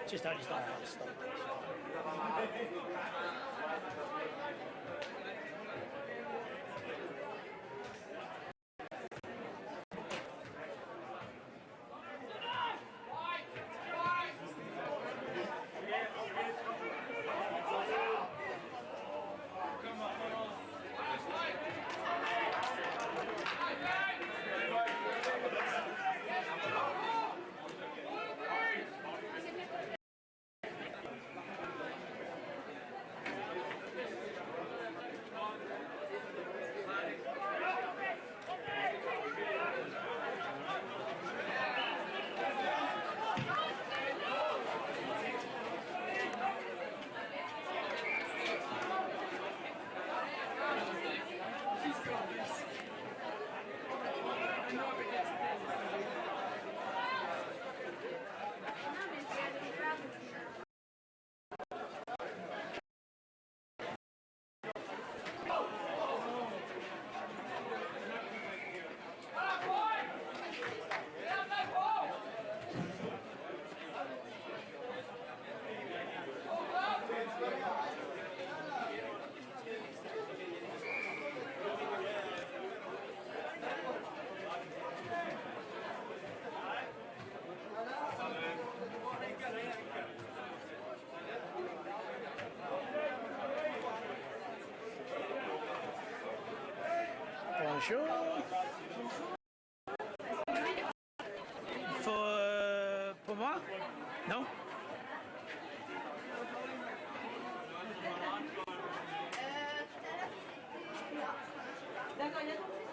Just I just don't want to stop. Bonjour. Pour moi? Non? D'accord, il y a ton fils.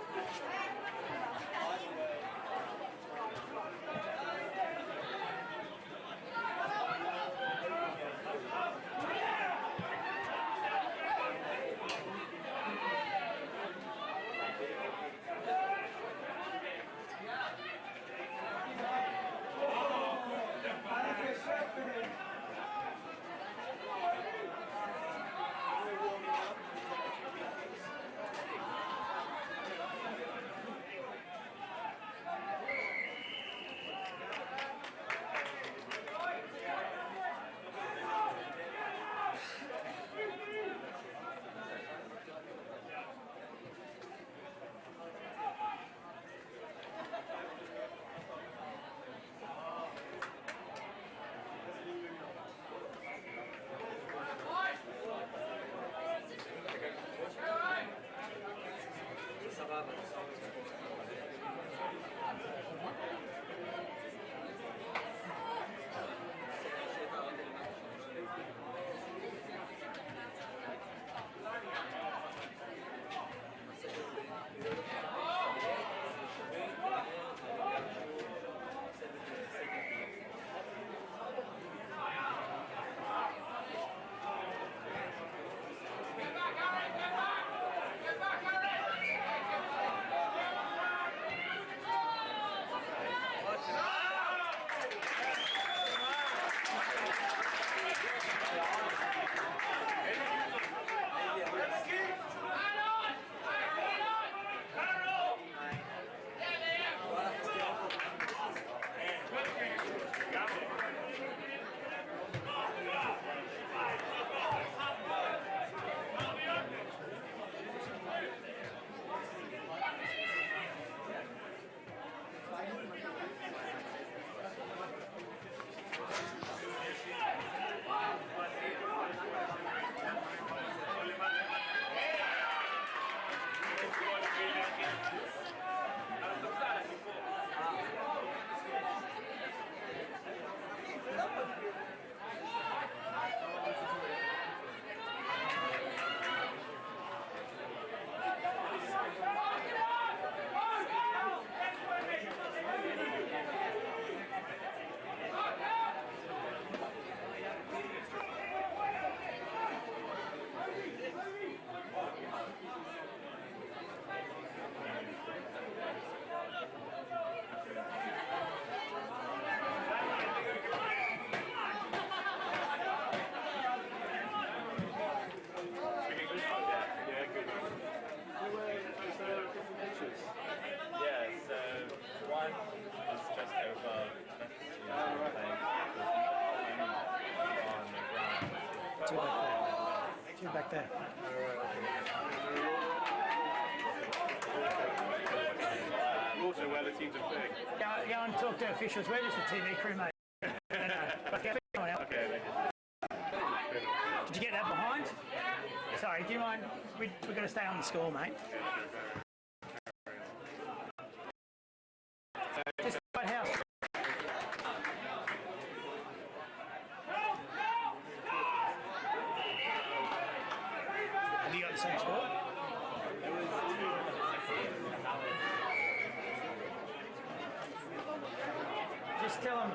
Two back there. Also, where the teams are big. Go and talk to officials. We're just a TV crew, mate. Okay, did you get that behind? Sorry, do you mind? We've got to stay on the score, mate. Just White House. Have you got the same score? Just tell them.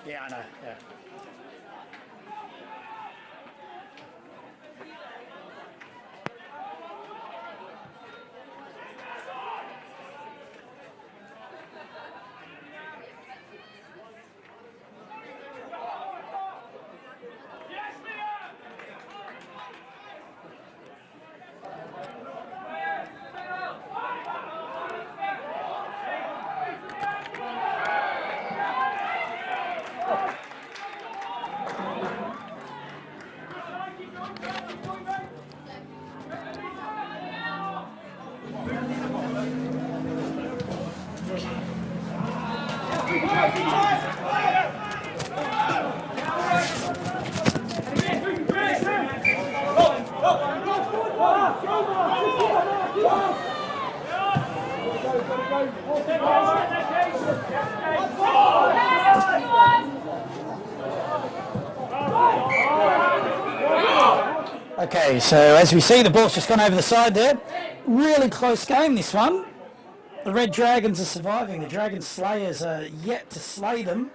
Yeah, I know. Yeah. Okay, so as we see, the ball's just gone over the side there. Really close game, this one. The Red Dragons are surviving. The Dragon Slayers are yet to slay them.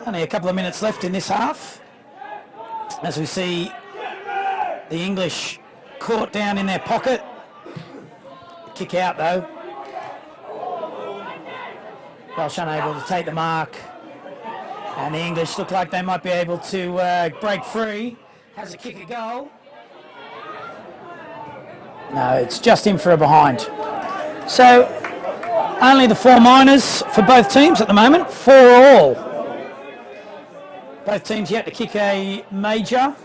Only a couple of minutes left in this half. As we see the English caught down in their pocket. Kick out though. Welsh unable to take the mark. And the English look like they might be able to break free. Has a kick a goal. No, it's just in for a behind. So only the 4 minors for both teams at the moment, 4 all. Both teams yet to kick a major.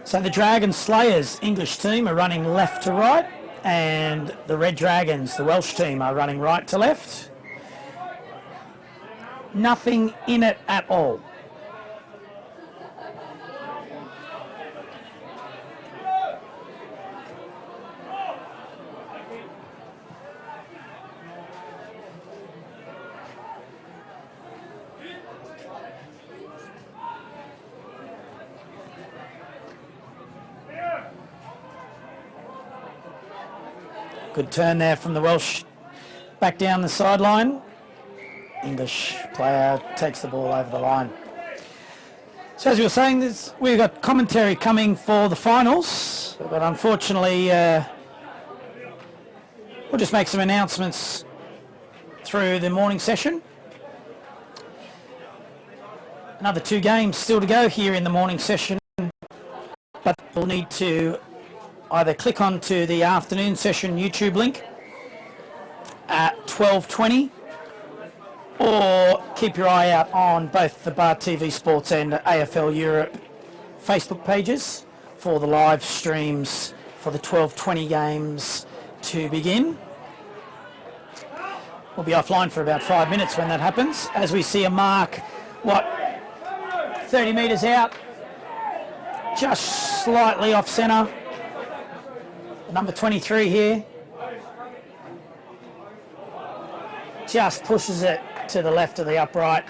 So the Dragon Slayers English team are running left to right, and the Red Dragons, the Welsh team, are running right to left. Nothing in it at all. Good turn there from the Welsh back down the sideline. English player takes the ball over the line. So as we were saying, we've got commentary coming for the finals, but unfortunately we'll just make some announcements through the morning session. Another 2 games still to go here in the morning session, but we'll need to either click onto the afternoon session YouTube link at 12:20 or keep your eye out on both the Bar TV Sports and AFL Europe Facebook pages for the live streams for the 12:20 games to begin. We'll be offline for about 5 minutes when that happens, as we see a mark, 30 metres out, just slightly off centre. Number 23 here just pushes it to the left of the upright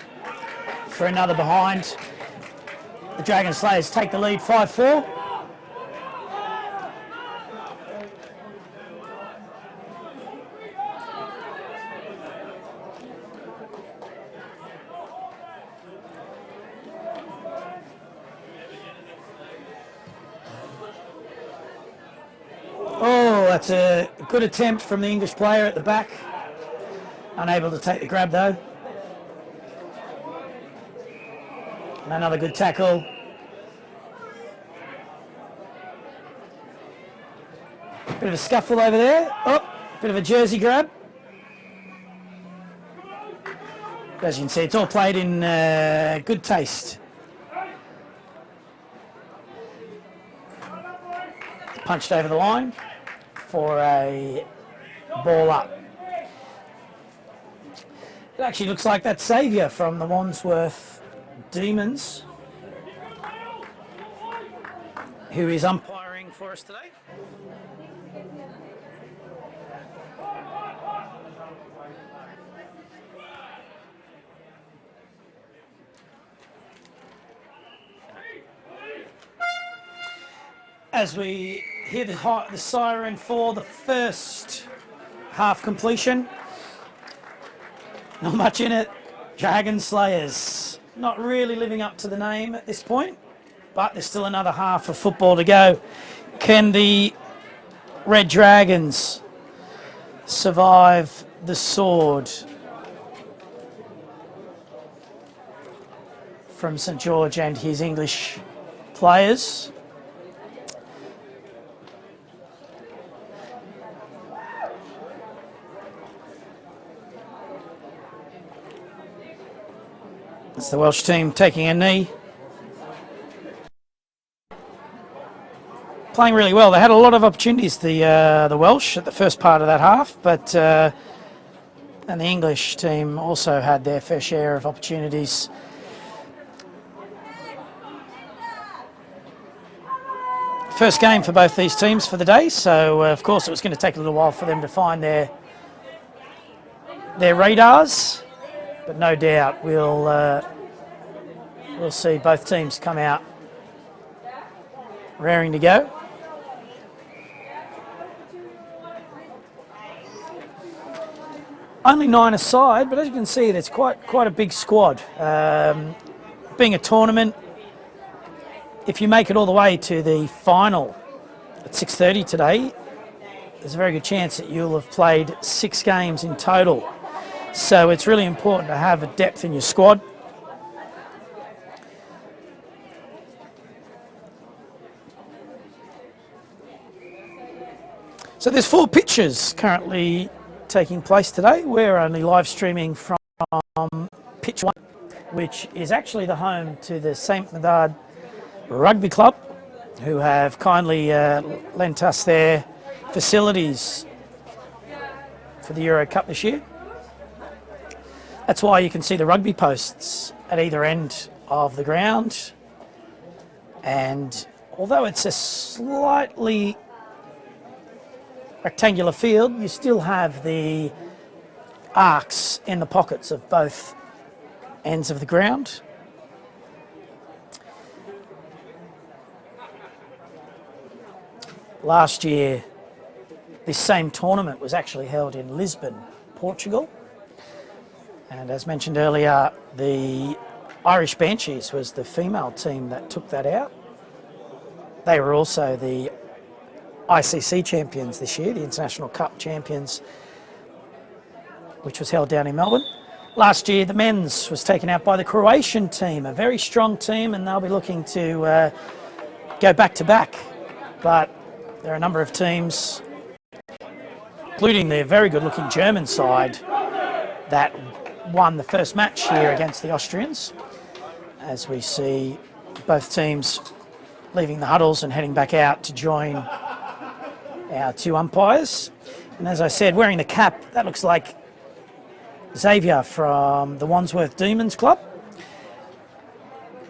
for another behind. The Dragon Slayers take the lead 5-4. Oh, that's a good attempt from the English player at the back. Unable to take the grab though. And another good tackle. Bit of a scuffle over there. Oh, bit of a jersey grab. As you can see, it's all played in good taste. Punched over the line for a ball up. It actually looks like that saviour from the Wandsworth Demons, who is umpiring for us today. as we hear the siren for the first half completion. Not much in it. Dragon Slayers. Not really living up to the name at this point, but there's still another half of football to go. Can the Red Dragons survive the sword from St George and his English players? It's the Welsh team taking a knee. Playing really well. They had a lot of opportunities, the Welsh, at the first part of that half, but and the English team also had their fair share of opportunities. First game for both these teams for the day, so of course it was going to take a little while for them to find their radars, but no doubt we'll see both teams come out raring to go. Only 9 aside, but as you can see, there's quite a big squad. Being a tournament, if you make it all the way to the final at 6:30 today, there's a very good chance that you'll have played 6 games in total. So it's really important to have a depth in your squad. So there's 4 pitches currently taking place today. We're only live streaming from pitch 1, which is actually the home to the St Medard Rugby Club, who have kindly lent us their facilities for the Euro Cup this year. That's why you can see the rugby posts at either end of the ground. And although it's a slightly rectangular field, you still have the arcs in the pockets of both ends of the ground. Last year, this same tournament was actually held in Lisbon, Portugal. And as mentioned earlier, the Irish Banshees was the female team that took that out. They were also the ICC champions this year, the International Cup champions, which was held down in Melbourne. Last year, the men's was taken out by the Croatian team, a very strong team, and they'll be looking to go back to back. But there are a number of teams, including the very good-looking German side, that won the first match here against the Austrians, as we see both teams leaving the huddles and heading back out to join our 2 umpires. And as I said, wearing the cap, that looks like Xavier from the Wandsworth Demons Club.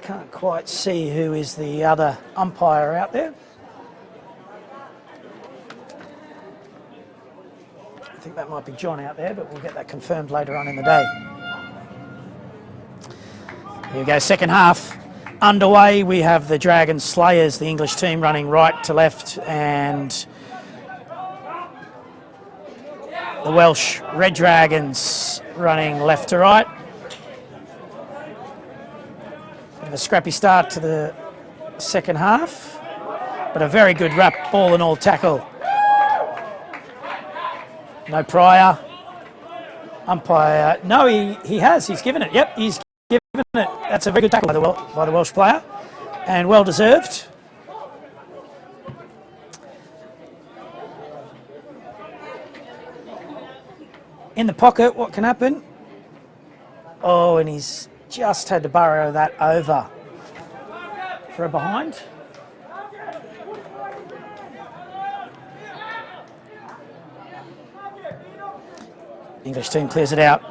Can't quite see who is the other umpire out there. I think that might be John out there, but we'll get that confirmed later on in the day. Here we go, second half underway. We have the Dragon Slayers, the English team, running right to left, and the Welsh Red Dragons running left to right. Bit of a scrappy start to the second half, but a very good wrap ball and all tackle. No prior. Umpire, no, he has. He's given it. Yep, he's given it. That's a very good tackle by the Welsh player, and well deserved. In the pocket, what can happen? Oh, and he's just had to burrow that over for a behind. English team clears it out.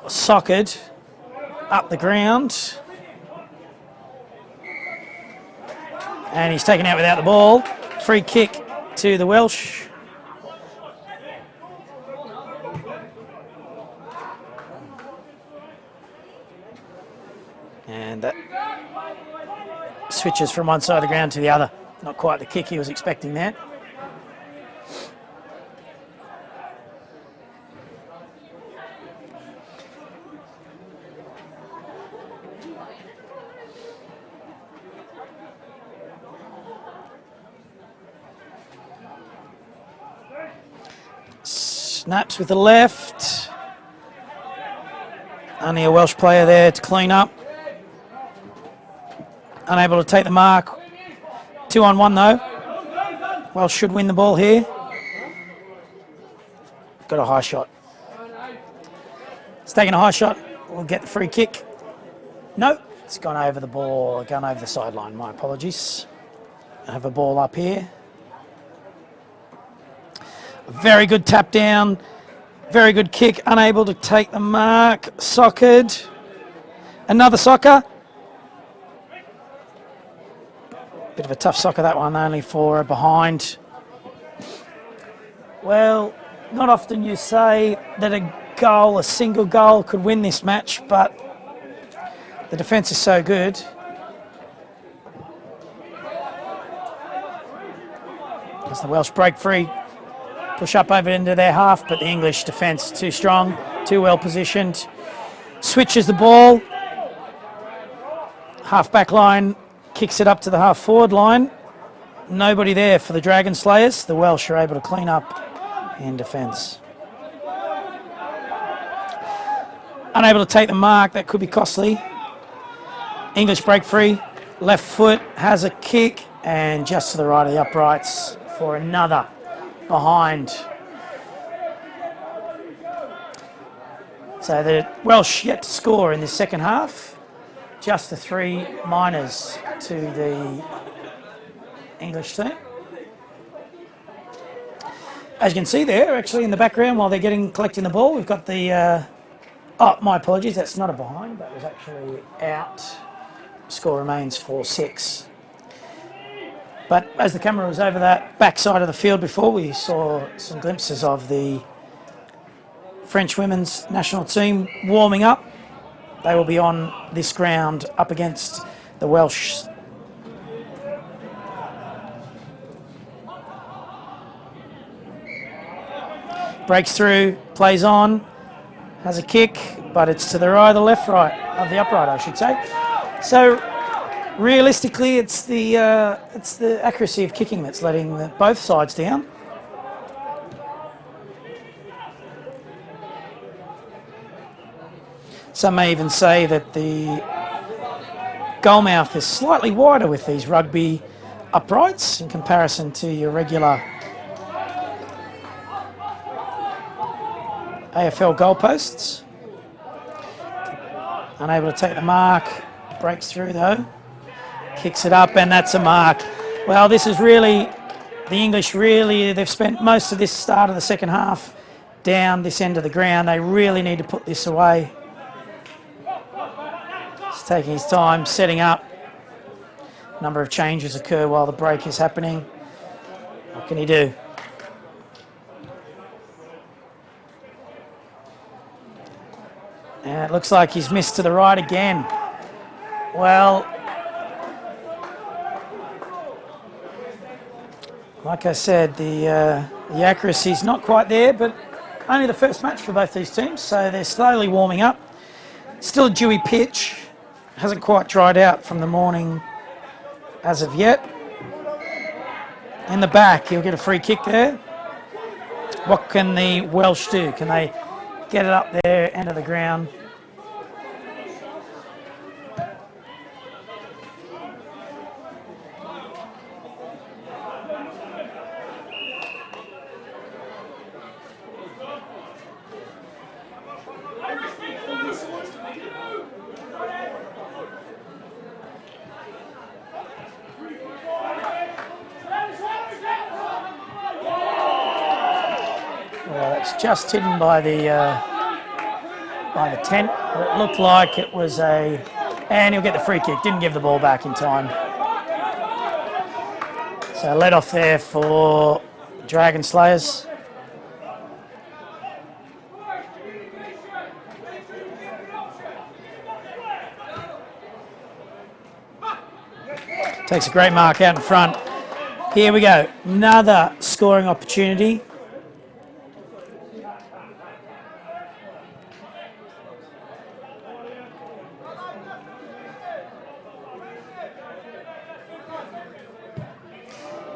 Socked up the ground. And he's taken out without the ball. Free kick to the Welsh. And that switches from one side of the ground to the other. Not quite the kick he was expecting there. Snaps with the left. Only a Welsh player there to clean up. Unable to take the mark. 2-on-1 though. Welsh should win the ball here. Got a high shot. It's taking a high shot. We'll get the free kick. No, it's gone over the ball, gone over the sideline. My apologies. I have a ball up here. Very good tap down. Very good kick. Unable to take the mark. Soccered. Another soccer. Bit of a tough soccer that one, only for a behind. Well, not often you say that a single goal could win this match, but the defence is so good. As the Welsh break free, push up over into their half, but the English defence too strong, too well positioned. Switches the ball. Half back line, kicks it up to the half forward line. Nobody there for the Dragon Slayers. The Welsh are able to clean up in defence. Unable to take the mark, that could be costly. English break free, left foot, has a kick, and just to the right of the uprights for another behind. So the Welsh yet to score in this second half. Just the 3 minors to the English team. As you can see there, actually in the background while they're collecting the ball, we've got the, oh, my apologies, that's not a behind, that was actually out. Score remains 4-6. But as the camera was over that backside of the field before, we saw some glimpses of the French women's national team warming up. They will be on this ground up against the Welsh. Breaks through, plays on, has a kick, but it's to the right, the left, right of the upright, I should say. So realistically, it's the accuracy of kicking that's letting both sides down. Some may even say that the goalmouth is slightly wider with these rugby uprights in comparison to your regular AFL goalposts. Unable to take the mark. Breaks through though. Kicks it up, and that's a mark. Well, this is really, the English really, they've spent most of this start of the second half down this end of the ground. They really need to put this away. He's taking his time, setting up. A number of changes occur while the break is happening. What can he do? And it looks like he's missed to the right again. Well, like I said, the accuracy's not quite there, but only the first match for both these teams, so they're slowly warming up. Still a dewy pitch, hasn't quite dried out from the morning as of yet. In the back, he'll get a free kick there. What can the Welsh do? Can they get it up there, end of the ground? Well, it's just hidden by the tent, but it looked like it was a, and he'll get the free kick. Didn't give the ball back in time. So let off there for Dragon Slayers. Takes a great mark out in front. Here we go. Another scoring opportunity.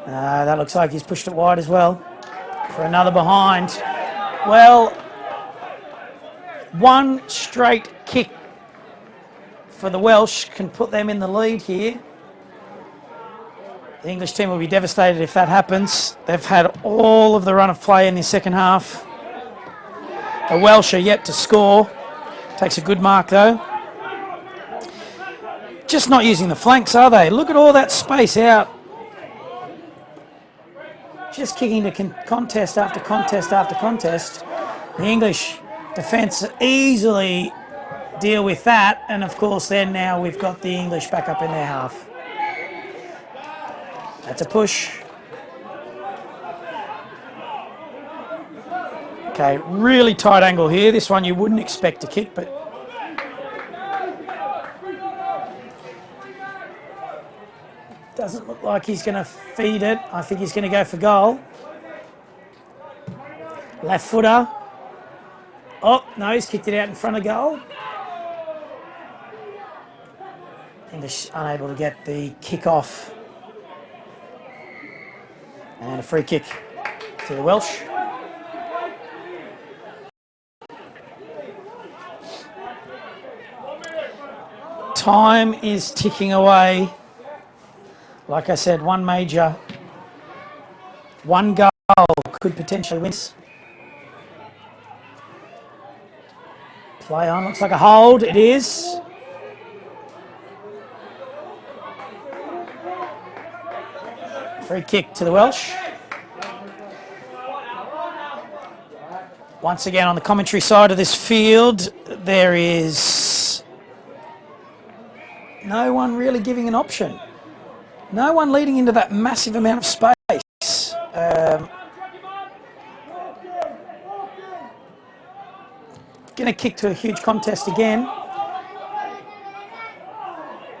That looks like he's pushed it wide as well for another behind. Well, one straight kick for the Welsh can put them in the lead here. The English team will be devastated if that happens. They've had all of the run of play in the second half. The Welsh are yet to score. Takes a good mark though. Just not using the flanks, are they? Look at all that space out. Just kicking to contest after contest after contest. The English defence easily deal with that, and of course then now we've got the English back up in their half. That's a push. Okay, really tight angle here. This one you wouldn't expect to kick, but doesn't look like he's going to feed it. I think he's going to go for goal. Left footer. Oh, no, he's kicked it out in front of goal. English unable to get the kick off. And a free kick to the Welsh. Time is ticking away. Like I said, one goal could potentially win. Play on, looks like a hold, it is. Free kick to the Welsh. Once again on the commentary side of this field, there is no one really giving an option. No one leading into that massive amount of space. Going to kick to a huge contest again.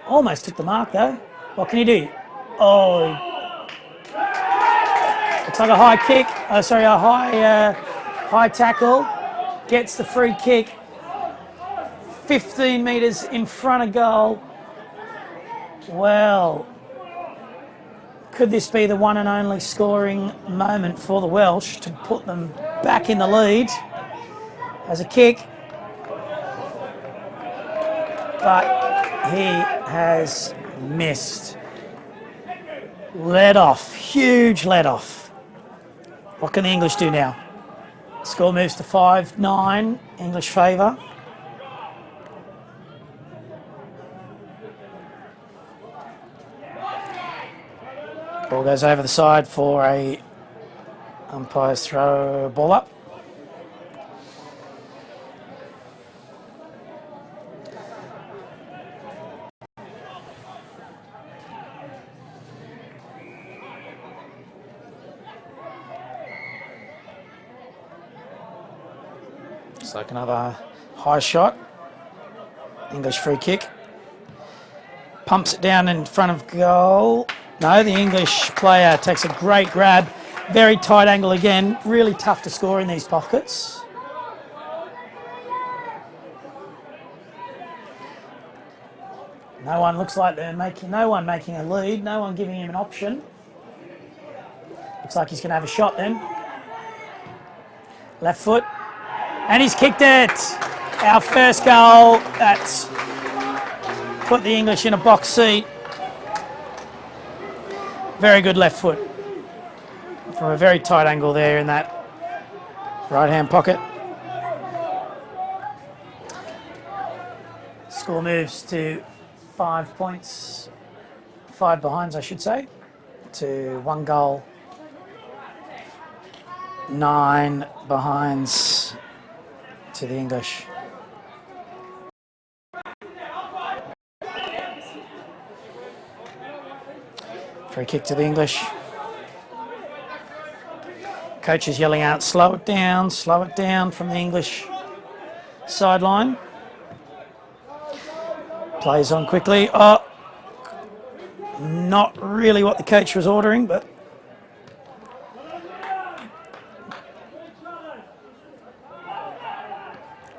Almost took the mark though. What can he do? Oh, it's like a high kick. Oh, sorry, a high tackle. Gets the free kick. 15 metres in front of goal. Well, could this be the one and only scoring moment for the Welsh to put them back in the lead? As a kick. But he has missed. Let off. Huge let off. What can the English do now? Score moves to 5-9. English favour. Ball goes over the side for a umpire's throw, ball up. It's like another high shot. English free kick. Pumps it down in front of goal. No, the English player takes a great grab. Very tight angle again. Really tough to score in these pockets. No one looks like they're making a lead. No one giving him an option. Looks like he's going to have a shot then. Left foot. And he's kicked it. Our first goal. That's put the English in a box seat. Very good left foot. From a very tight angle there in that right-hand pocket. Score moves to 5 points. 5 behinds, I should say. To 1 goal. 9 behinds to the English. Free kick to the English. Coach is yelling out, slow it down from the English sideline. Plays on quickly. Oh, not really what the coach was ordering, but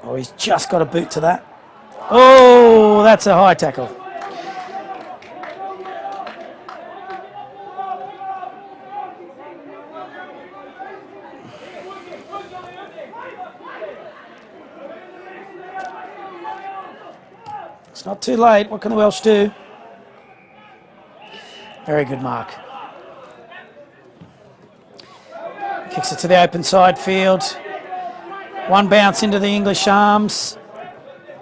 oh, he's just got a boot to that. Oh, that's a high tackle. It's not too late. What can the Welsh do? Very good mark. Kicks it to the open side field. One bounce into the English arms.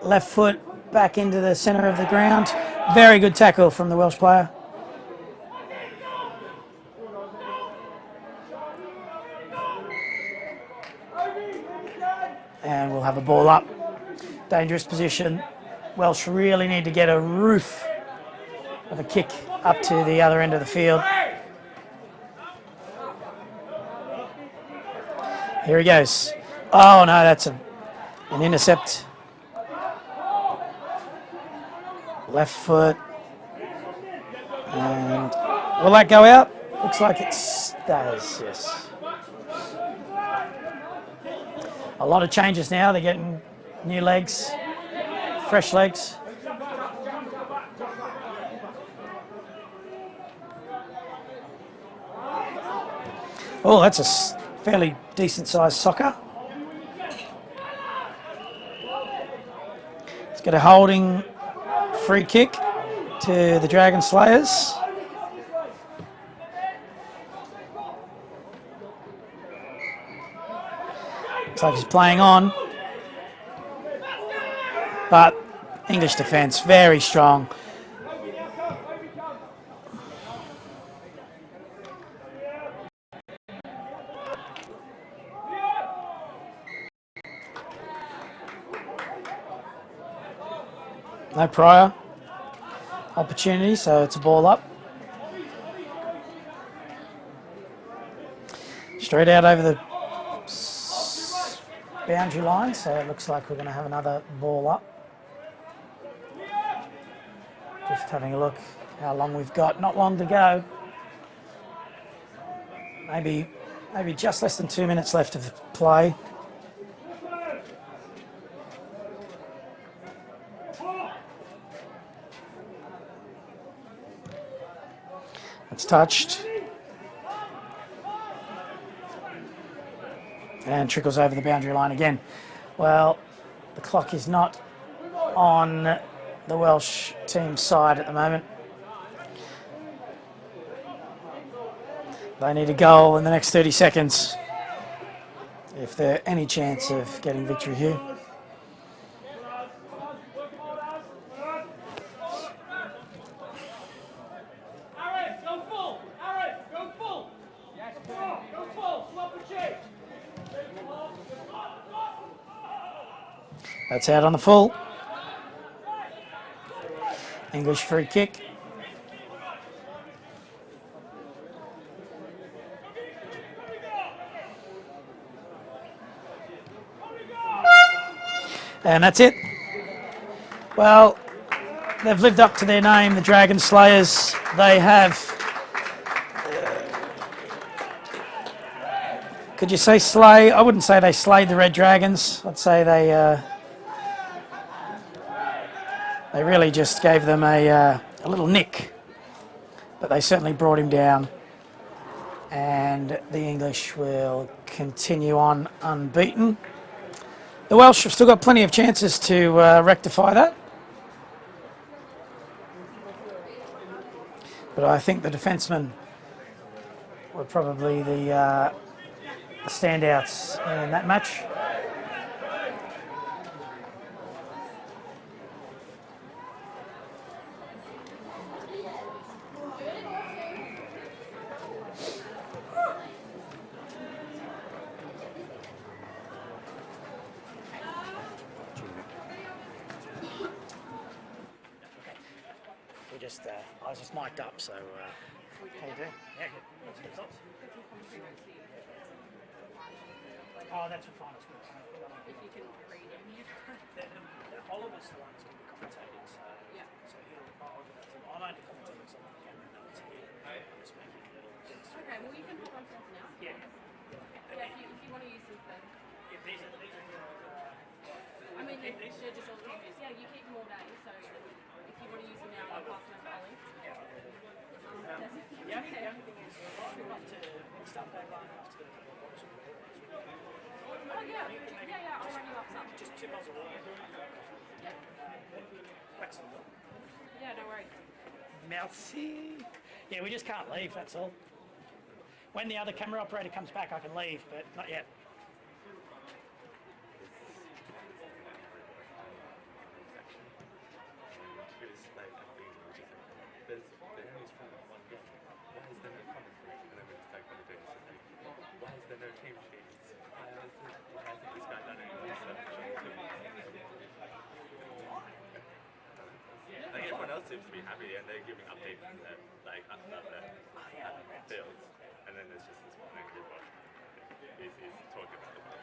Left foot back into the centre of the ground. Very good tackle from the Welsh player. And we'll have a ball up. Dangerous position. Welsh really need to get a roof of a kick up to the other end of the field. Here he goes. Oh no, that's an intercept. Left foot. And will that go out? Looks like it does, yes. A lot of changes now. They're getting new legs, fresh legs. Oh, that's a fairly decent sized soccer. Let's get a holding free kick to the Dragon Slayers. Looks like he's playing on. But English defence, very strong. No prior opportunity, so it's a ball up. Straight out over the boundary line, so it looks like we're going to have another ball up. Just having a look how long we've got. Not long to go. Maybe just less than 2 minutes left of the play. It's touched. And trickles over the boundary line again. Well, the clock is not on the Welsh team's side at the moment. They need a goal in the next 30 seconds if there's any chance of getting victory here. That's out on the full. English free kick. And that's it. Well, they've lived up to their name, the Dragon Slayers. They have... could you say slay? I wouldn't say they slayed the Red Dragons. I'd say they really just gave them a little nick. But they certainly brought him down. And the English will continue on unbeaten. The Welsh have still got plenty of chances to rectify that. But I think the defencemen were probably the standouts in that match. I was just mic'd up, so how you doing? Yeah, good. What's the results? Oh, that's fine. It's good. If you can read any of that. Oliver's the one that's going to be commentating, so yeah. So he'll. I'm only commentating, so I'm on the camera. Okay, well you can hop on to us now. Yeah. Yeah, if you want to use them for... Yeah, these are I mean, they're just all changes. Yeah, you keep them all day, so if you want to use them now, I'll pass them over to Ollie. the only thing is we're off to start back line off to Oh yeah, I'll run you up some. just 2 miles of water. Yep. Excellent. Yeah, no worries. Merci. Yeah, we just can't leave, that's all. When the other camera operator comes back, I can leave, but not yet. There's the enemies from that one game. Why is there no commentary? And then we just start commentating. It's just like, why is there no team sheets? Why hasn't this guy done any research? Like everyone else seems to be happy, and they're giving updates at the fields. And then there's just this one angry boss. He's talking about the boss.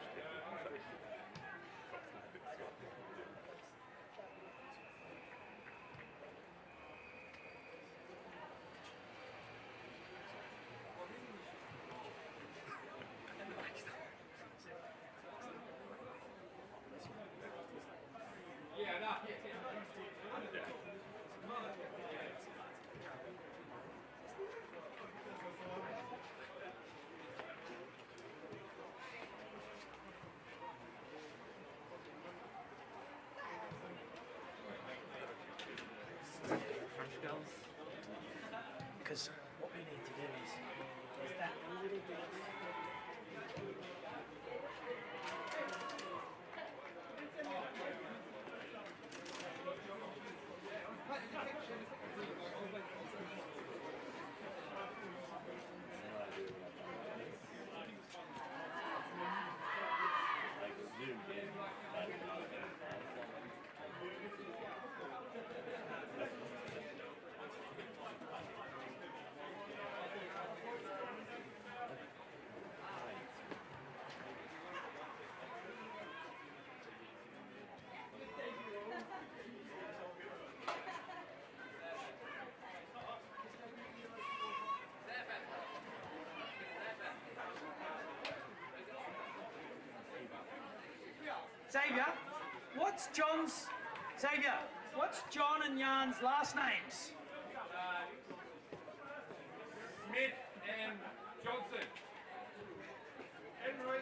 Yeah, no. French girls. Because what we need to do is there's that little bit of Like zoomed in, Xavier, what's John and Jan's last names? Smith and Johnson. Henry.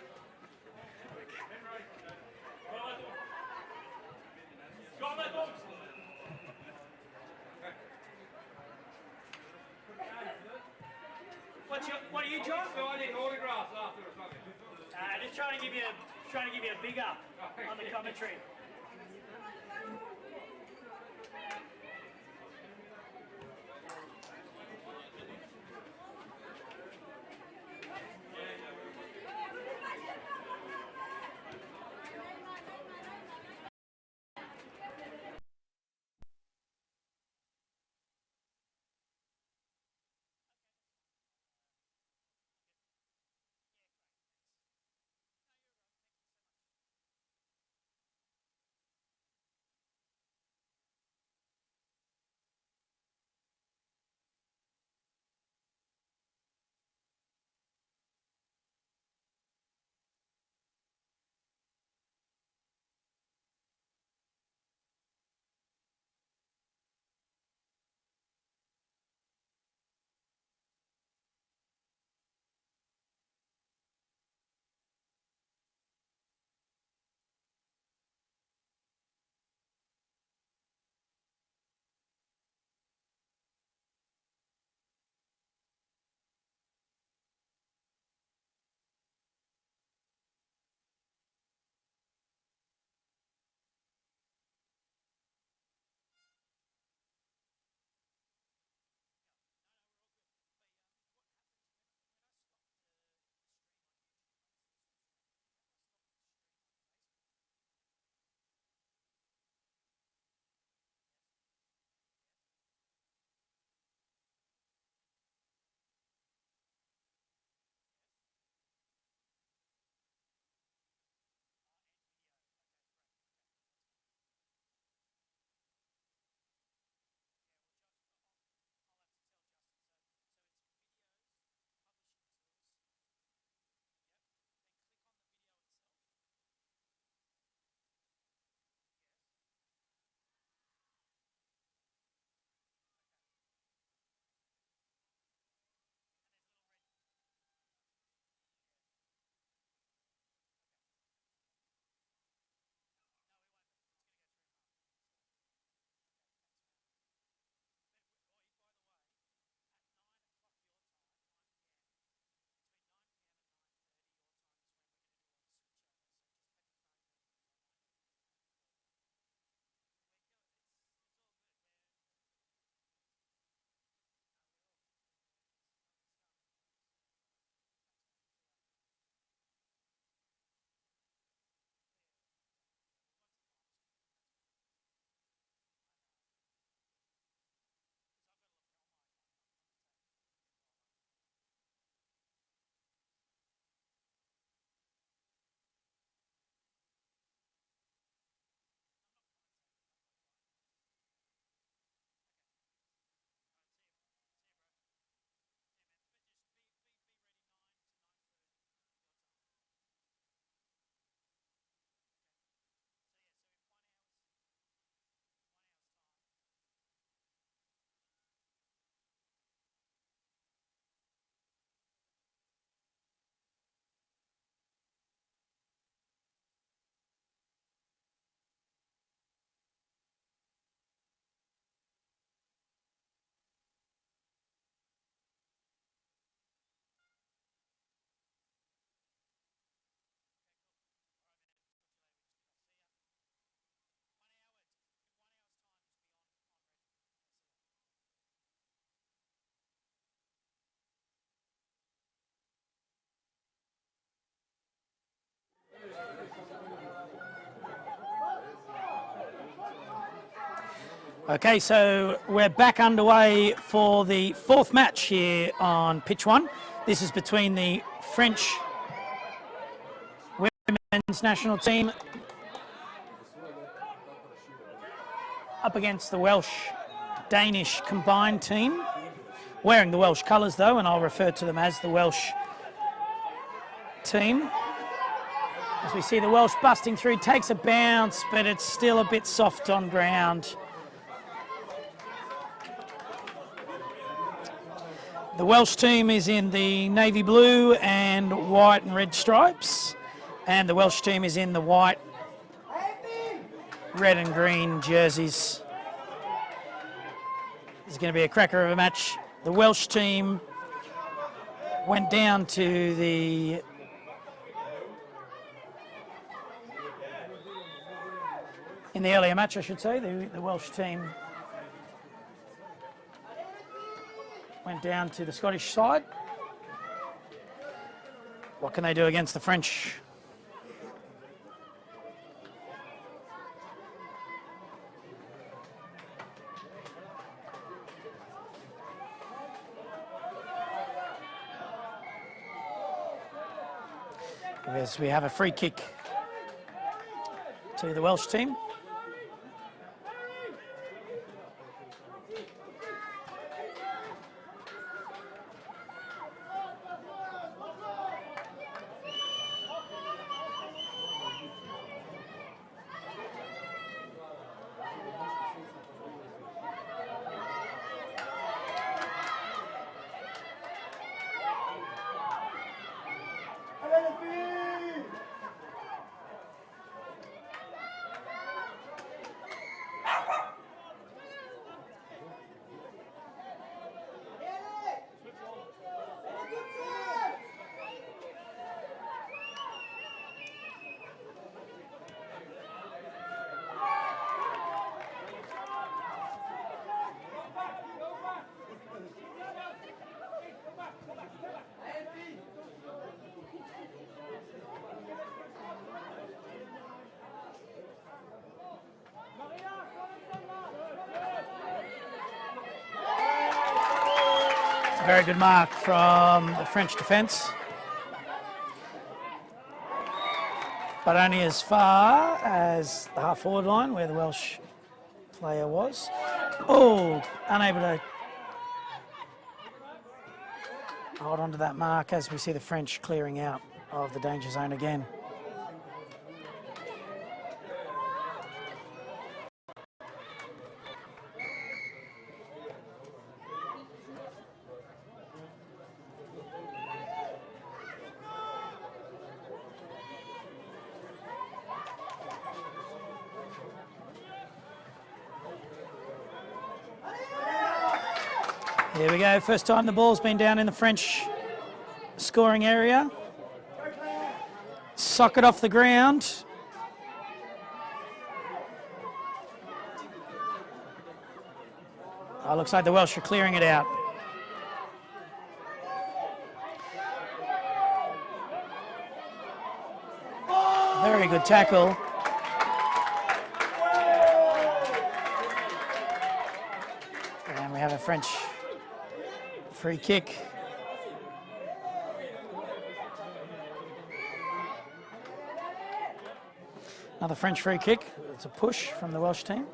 What are you, John? Signing autographs after or something. Just trying to give you a big up on the commentary. Okay, so we're back underway for the fourth match here on pitch one. This is between the French women's national team up against the Welsh-Danish combined team. Wearing the Welsh colours though, and I'll refer to them as the Welsh team. As we see the Welsh busting through, takes a bounce, but it's still a bit soft on ground. The Welsh team is in the navy blue and white and red stripes, and the Welsh team is in the white, red and green jerseys. This is going to be a cracker of a match. The Welsh team went down to the in the earlier match, I should say, the Welsh team went down to the Scottish side. What can they do against the French? As we have a free kick to the Welsh team. Very good mark from the French defence, but only as far as the half-forward line where the Welsh player was. Oh, unable to hold on to that mark as we see the French clearing out of the danger zone again. Here we go, first time the ball's been down in the French scoring area. Sock it off the ground. Oh, looks like the Welsh are clearing it out. Very good tackle. And we have a French free kick. Another French free kick. It's a push from the Welsh team.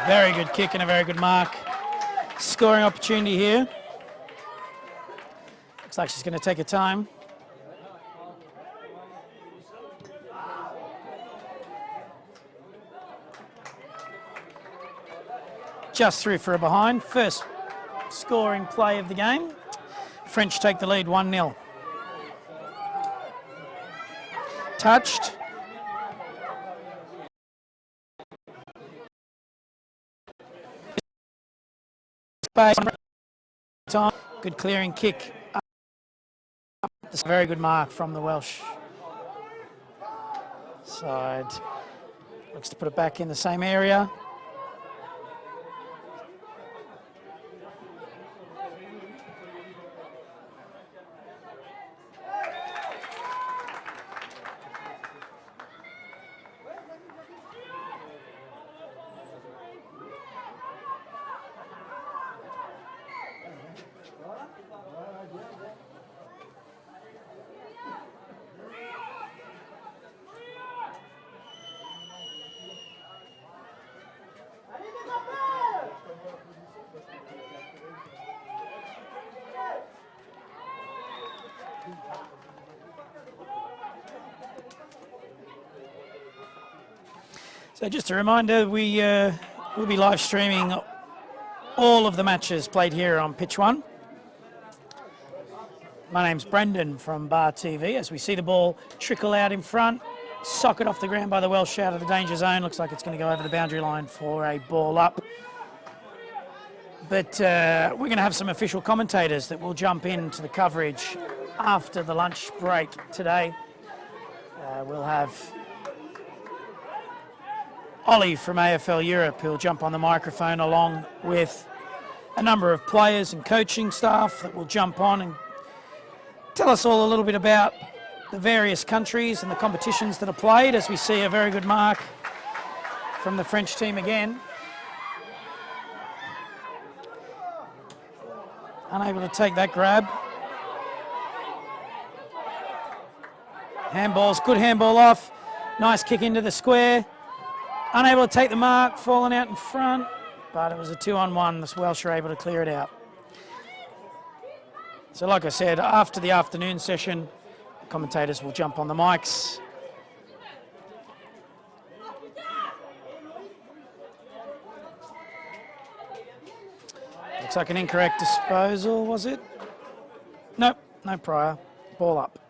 Very good kick and a very good mark. Scoring opportunity here. Looks like she's going to take her time. Just through for a behind. First scoring play of the game. French take the lead 1-0. Touched. Good clearing kick. This is a very good mark from the Welsh Side looks to put it back in the same area. So just a reminder, we'll be live streaming all of the matches played here on Pitch 1. My name's Brendan from Bar TV. As we see the ball trickle out in front, socket off the ground by the Welsh out of the danger zone. Looks like it's going to go over the boundary line for a ball up. But we're going to have some official commentators that will jump into the coverage after the lunch break today. We'll have Ollie from AFL Europe, who'll jump on the microphone along with a number of players and coaching staff that will jump on and tell us all a little bit about the various countries and the competitions that are played, as we see a very good mark from the French team again. Unable to take that grab. Handballs, good handball off. Nice kick into the square. Unable to take the mark, falling out in front, but it was a 2-on-1. The Welsh are able to clear it out. So like I said, after the afternoon session, the commentators will jump on the mics. Looks like an incorrect disposal, was it? Nope, no prior. Ball up.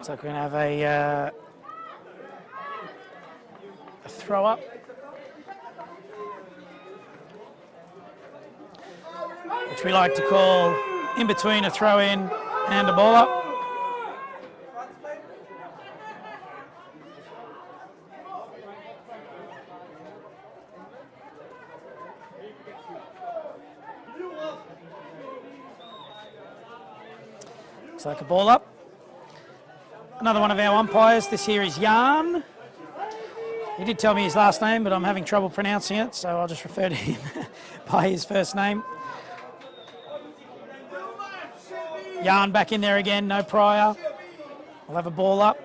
So we're going to have a throw up. Which we like to call in between a throw in and a ball up. Looks like a ball up. Another one of our umpires. This here is Jan. He did tell me his last name, but I'm having trouble pronouncing it, so I'll just refer to him by his first name. Jan back in there again, no prior. We'll have a ball up.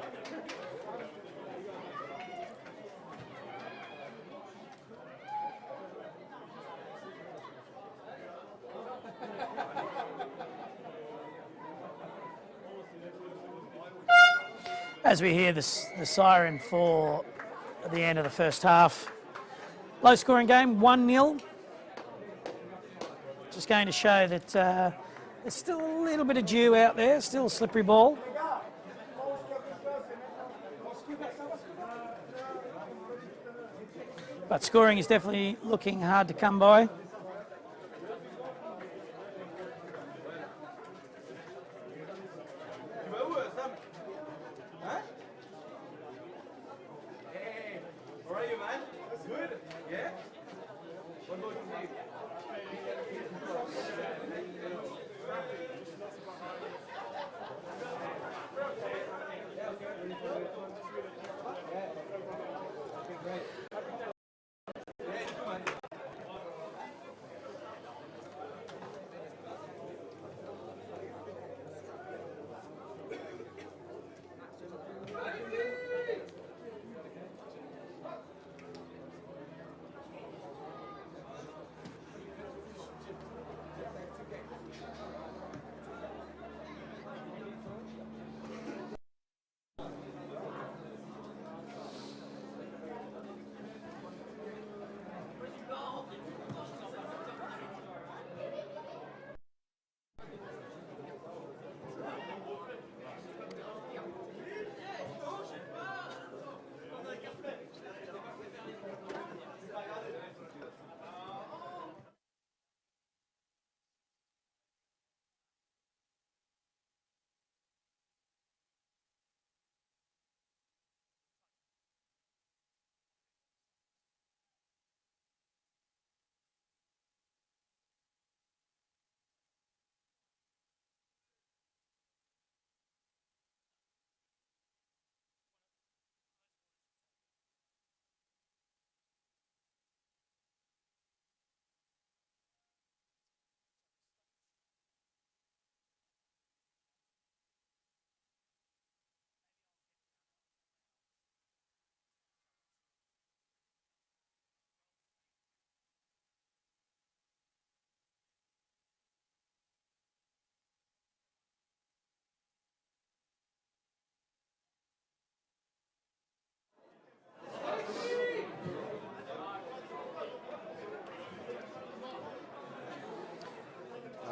As we hear the siren for the end of the first half. Low scoring game, 1-0. Just going to show that there's still a little bit of dew out there, still a slippery ball. But scoring is definitely looking hard to come by.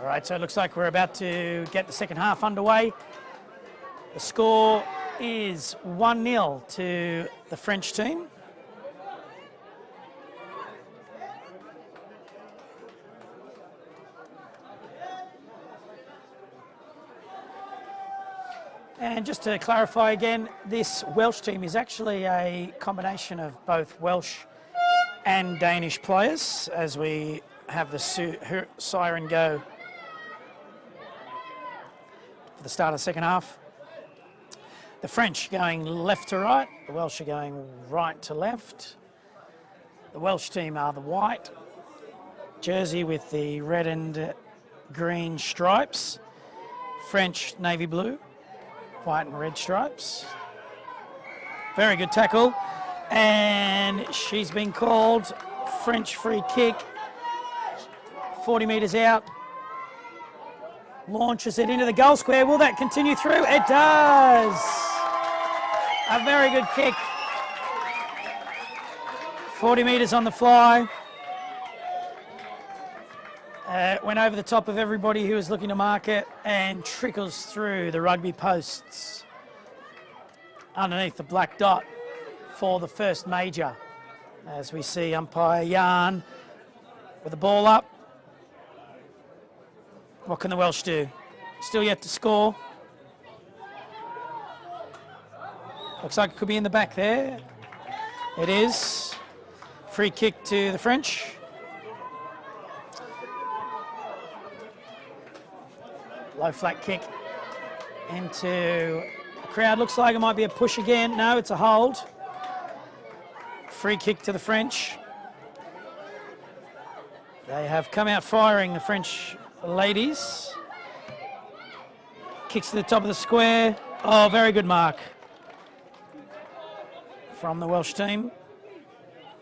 All right, so it looks like we're about to get the second half underway. The score is 1-0 to the French team. And just to clarify again, this Welsh team is actually a combination of both Welsh and Danish players, as we have the siren go for the start of the second half. The French going left to right, the Welsh are going right to left. The Welsh team are the white jersey with the red and green stripes. French navy blue, white and red stripes. Very good tackle. And she's been called. French free kick. 40 metres out. Launches it into the goal square. Will that continue through? It does. A very good kick. 40 metres on the fly. Went over the top of everybody who was looking to mark it and trickles through the rugby posts underneath the black dot for the first major. As we see umpire Yarn with the ball up. What can the Welsh do? Still yet to score. Looks like it could be in the back there. It is. Free kick to the French. Low flat kick into the crowd. Looks like it might be a push again. No, it's a hold. Free kick to the French. They have come out firing, the French ladies. Kicks to the top of the square. Oh, very good mark from the Welsh team.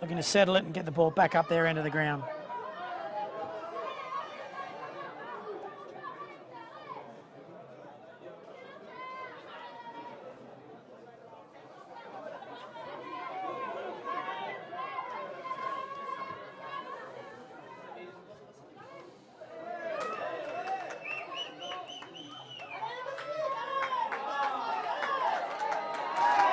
Looking to settle it and get the ball back up their end of the ground.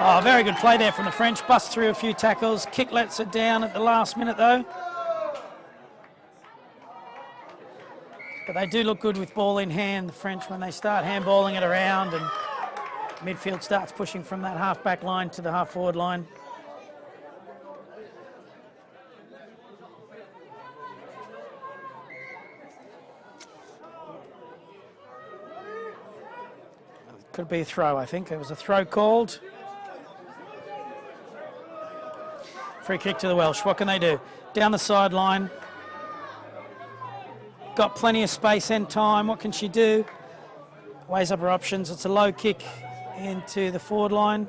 Oh, very good play there from the French. Bust through a few tackles. Kick lets it down at the last minute though. But they do look good with ball in hand, the French, when they start handballing it around and midfield starts pushing from that half-back line to the half-forward line. Could be a throw, I think. There was a throw called. Free kick to the Welsh. What can they do? Down the sideline. Got plenty of space and time. What can she do? Weighs up her options. It's a low kick into the forward line.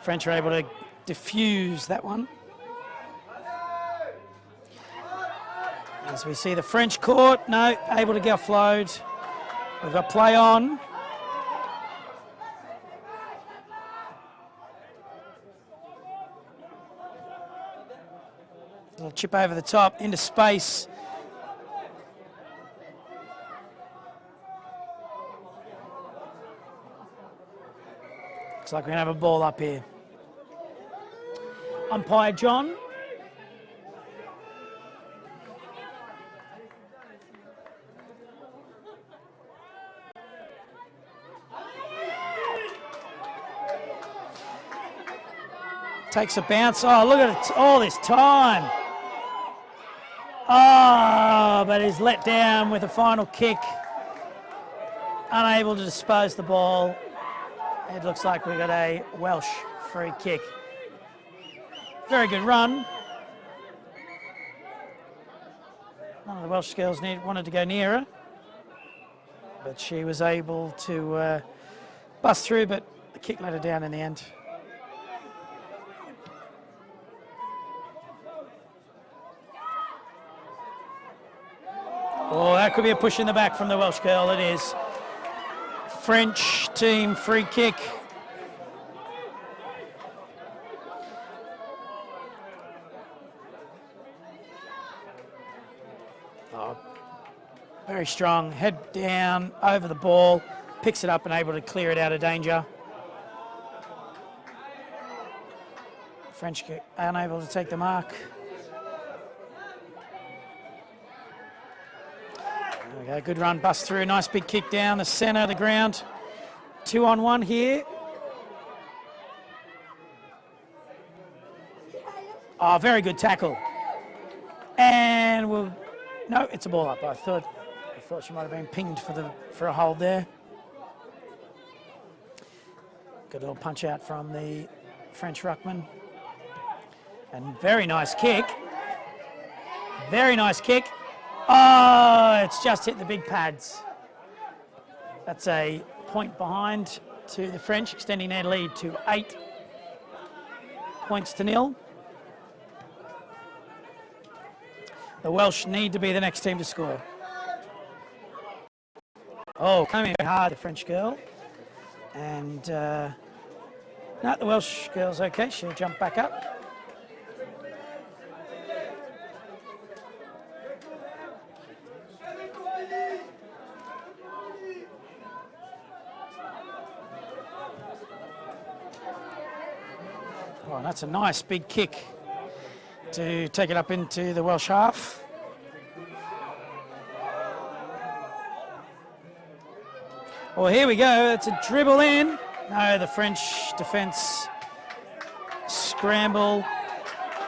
French are able to diffuse that one. As we see the French caught. No, able to get offload. We've got play on. Little chip over the top, into space. Looks like we're going to have a ball up here. Umpire John. Takes a bounce. Oh, look at it, all this time. Oh, but he's let down with a final kick. Unable to dispose the ball. It looks like we've got a Welsh free kick. Very good run. None of the Welsh girls wanted to go near her, but she was able to bust through, but the kick let her down in the end. Oh, that could be a push in the back from the Welsh girl. It is. French team free kick. Oh, very strong. Head down, over the ball, picks it up and able to clear it out of danger. French unable to take the mark. There we go, good run, bust through, nice big kick down the centre of the ground. 2-on-1 here. Oh, very good tackle. And no, it's a ball up. I thought she might have been pinged for a hold there. Good little punch out from the French ruckman. And very nice kick. Very nice kick. Oh, it's just hit the big pads. That's a point behind to the French, extending their lead to 8 points to 0. The Welsh need to be the next team to score. Oh, coming hard, the French girl. And no, the Welsh girl's okay. She'll jump back up. Oh, and that's a nice big kick to take it up into the Welsh half. Well, here we go. It's a dribble in. No, the French defence scramble,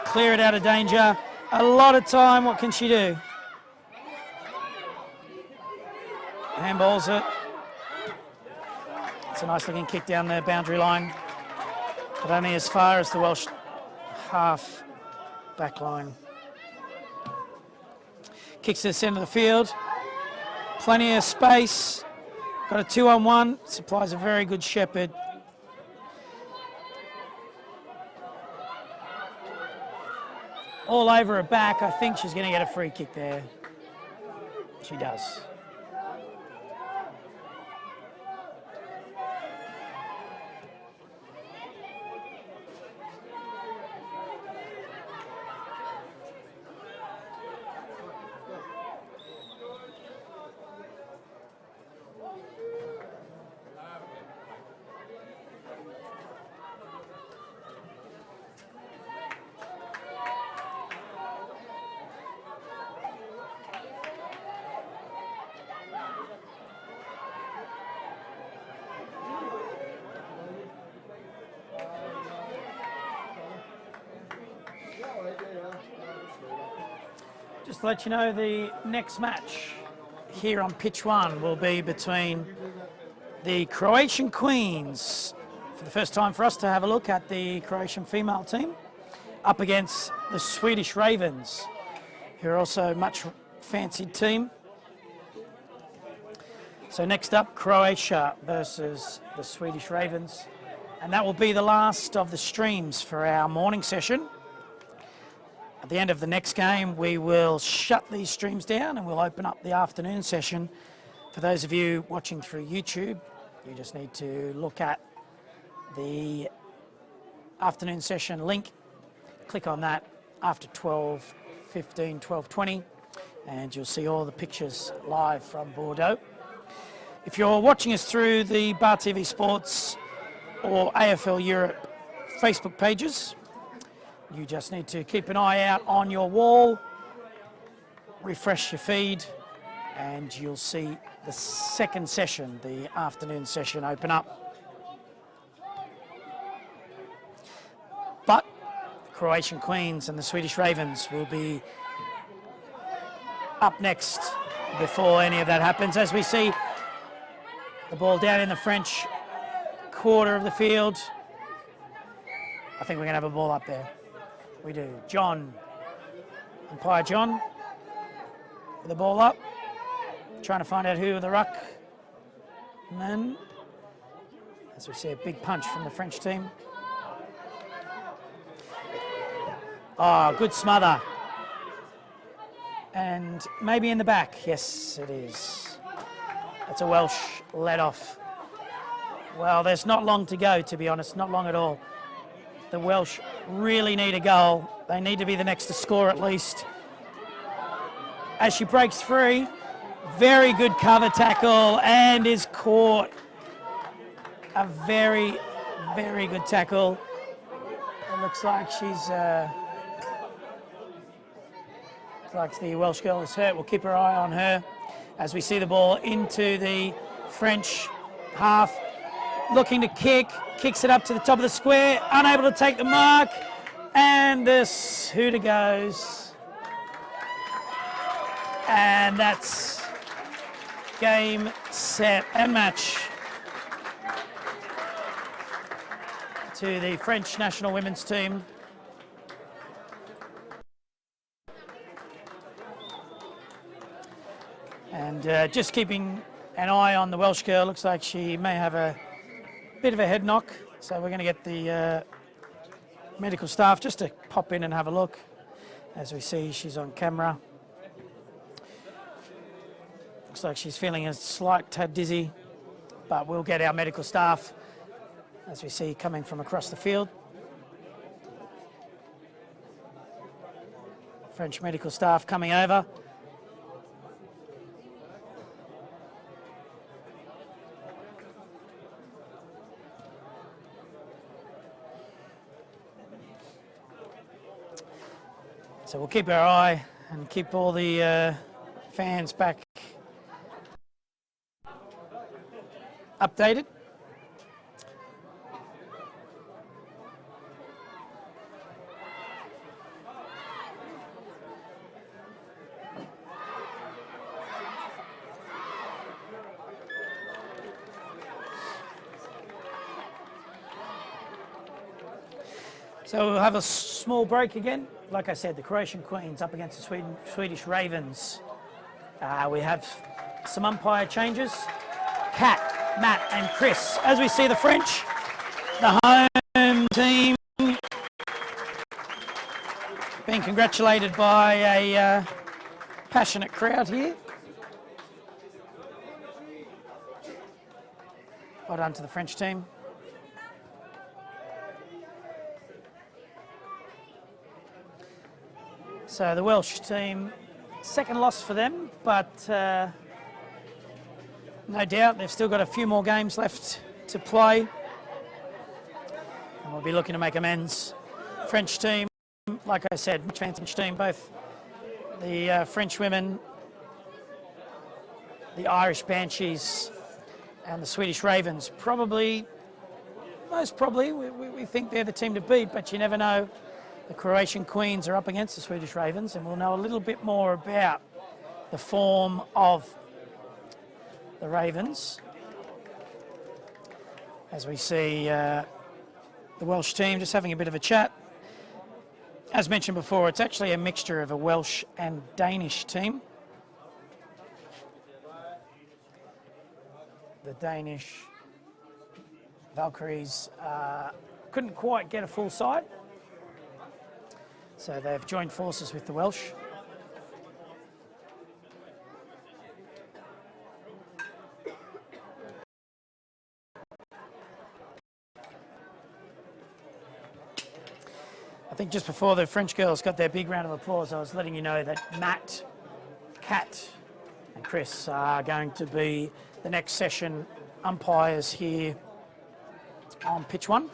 clear it out of danger. A lot of time. What can she do? Handballs it. It's a nice looking kick down the boundary line, but only as far as the Welsh half back line. Kicks to the centre of the field. Plenty of space. Got a 2-on-1. Supplies a very good shepherd. All over her back. I think she's going to get a free kick there. She does. Just to let you know, the next match here on pitch 1 will be between the Croatian Queens, for the first time for us to have a look at the Croatian female team, up against the Swedish Ravens, who are also a much fancied team. So next up, Croatia versus the Swedish Ravens, and that will be the last of the streams for our morning session. At the end of the next game, we will shut these streams down and we'll open up the afternoon session. For those of you watching through YouTube, you just need to look at the afternoon session link, click on that after 12:15, 12:20, and you'll see all the pictures live from Bordeaux. If you're watching us through the Bar TV Sports or AFL Europe Facebook pages, you just need to keep an eye out on your wall, refresh your feed, and you'll see the second session, the afternoon session, open up. But the Croatian Queens and the Swedish Ravens will be up next before any of that happens. As we see the ball down in the French quarter of the field, I think we're going to have a ball up there. We do. John, umpire John, with the ball up, trying to find out who the ruck. And then, as we see, a big punch from the French team. Oh, good smother. And maybe in the back. Yes, it is. That's a Welsh let off. Well, there's not long to go, to be honest, not long at all. The Welsh really need a goal. They need to be the next to score at least. as she breaks free. Very good cover tackle and is caught. A very, very good tackle. It looks like she's... looks like the Welsh girl is hurt. We'll keep our eye on her as we see the ball into the French half. Looking to kick. Kicks it up to the top of the square. Unable to take the mark. And this hooter goes. And that's game, set, and match to the French national women's team. And just keeping an eye on the Welsh girl. Looks like she may have a bit of a head knock. So we're going to get the medical staff just to pop in and have a look. As we see, she's on camera. Looks like she's feeling a slight tad dizzy, but we'll get our medical staff, as we see, coming from across the field. French medical staff coming over. So we'll keep our eye and keep all the fans back updated. So we'll have a small break again. Like I said, the Croatian Queens up against the Swedish Ravens. We have some umpire changes. Kat, Matt and Chris. As we see the French, the home team being congratulated by a passionate crowd here. Well done to the French team. So the Welsh team, second loss for them, but no doubt they've still got a few more games left to play. And we'll be looking to make amends. French team, like I said, much fancy French team, both the French women, the Irish Banshees and the Swedish Ravens. Most probably, we think they're the team to beat, but you never know. The Croatian Queens are up against the Swedish Ravens, and we'll know a little bit more about the form of the Ravens as we see the Welsh team just having a bit of a chat. As mentioned before, it's actually a mixture of a Welsh and Danish team. The Danish Valkyries couldn't quite get a full side. So they've joined forces with the Welsh. I think just before the French girls got their big round of applause, I was letting you know that Matt, Kat and Chris are going to be the next session umpires here on pitch one.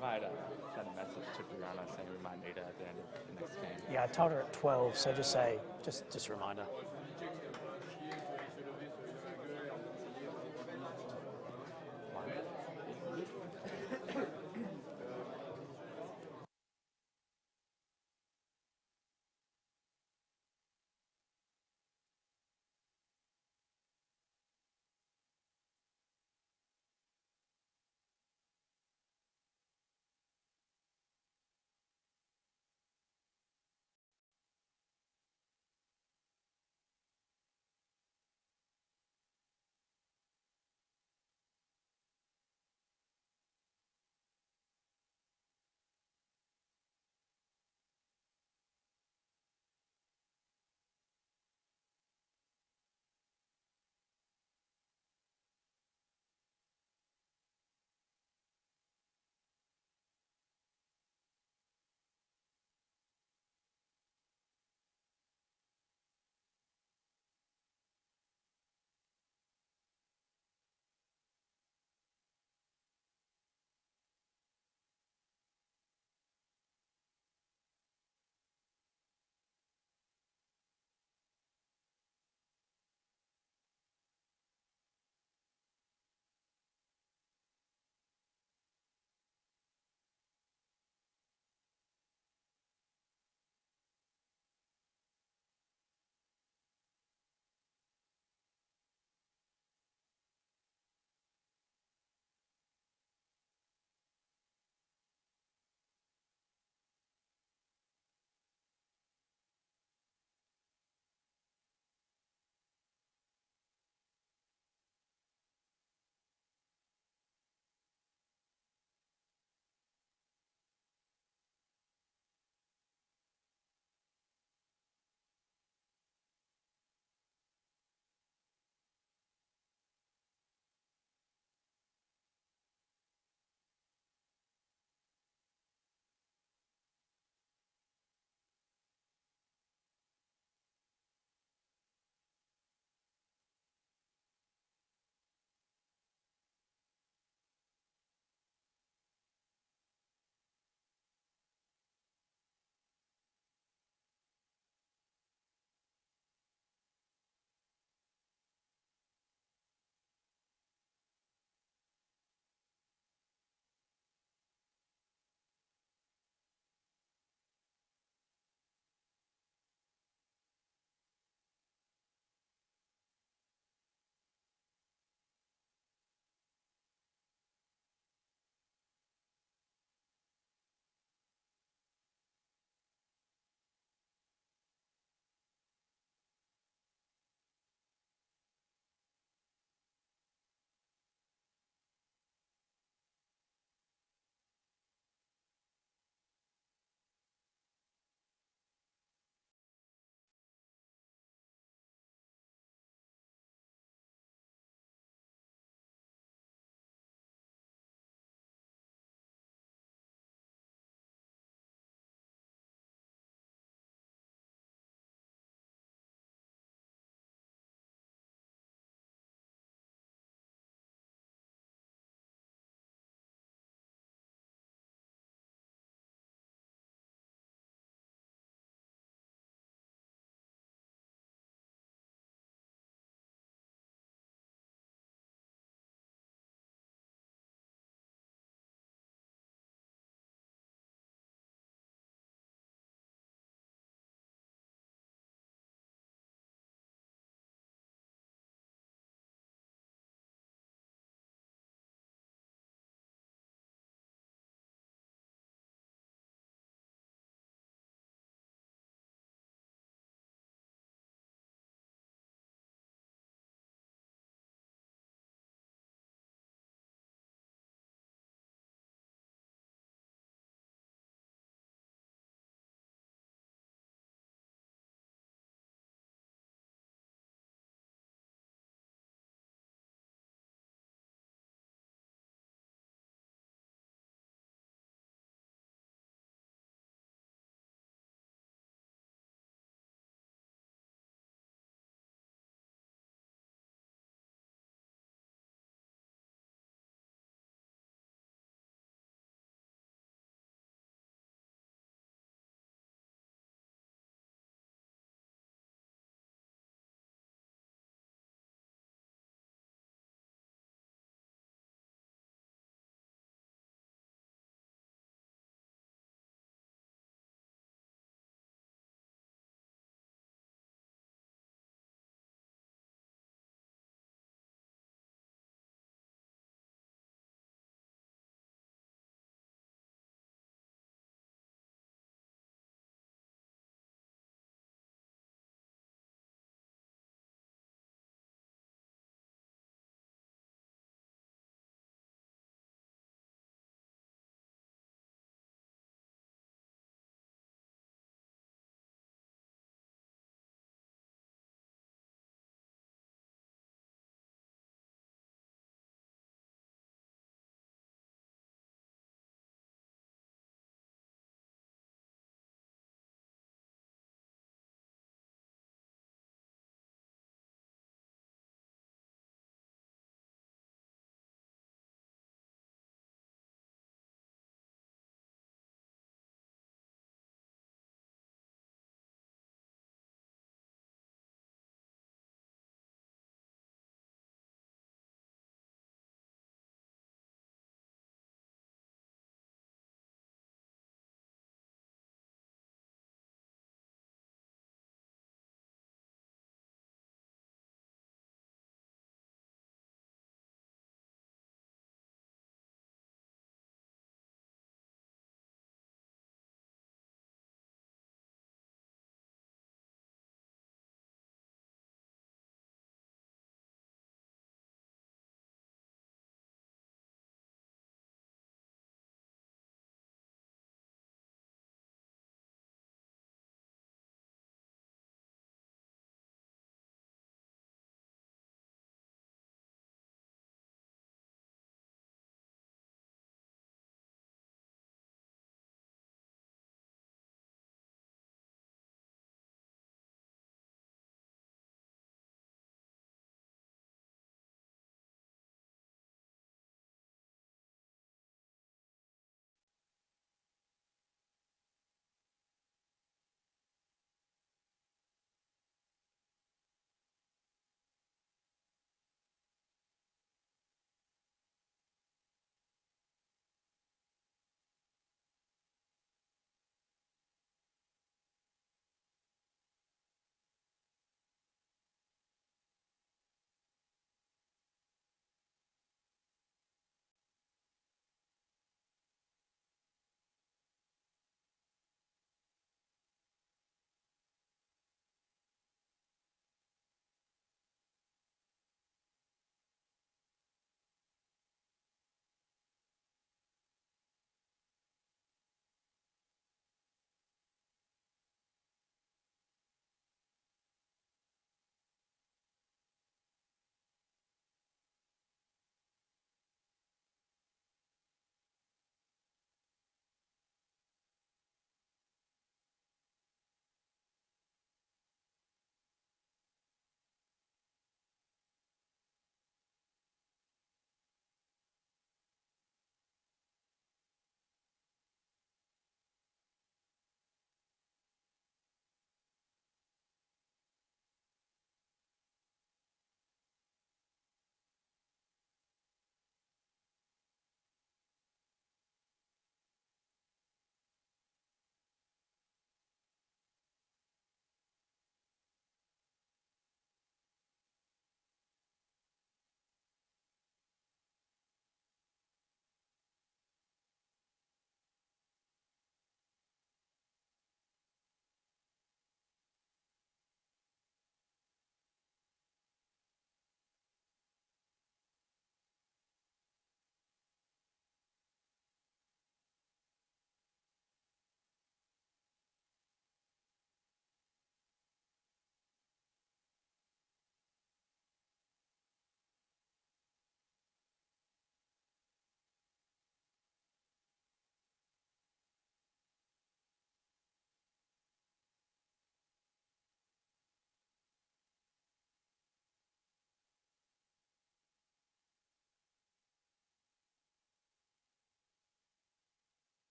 Provide send a message to Brianna saying remind Ada at the end of the next game. Yeah, I told her at 12, so just say, just a reminder.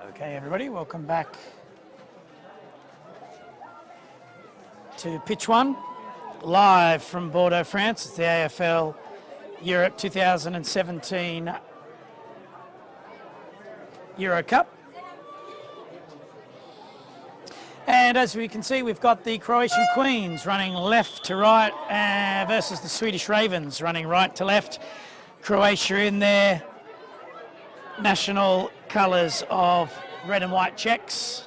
Okay, everybody, welcome back to pitch one, live from Bordeaux, France. It's the AFL Europe 2017 Euro Cup. And as we can see, we've got the Croatian Queens running left to right versus the Swedish Ravens running right to left. Croatia in their national colours of red and white checks,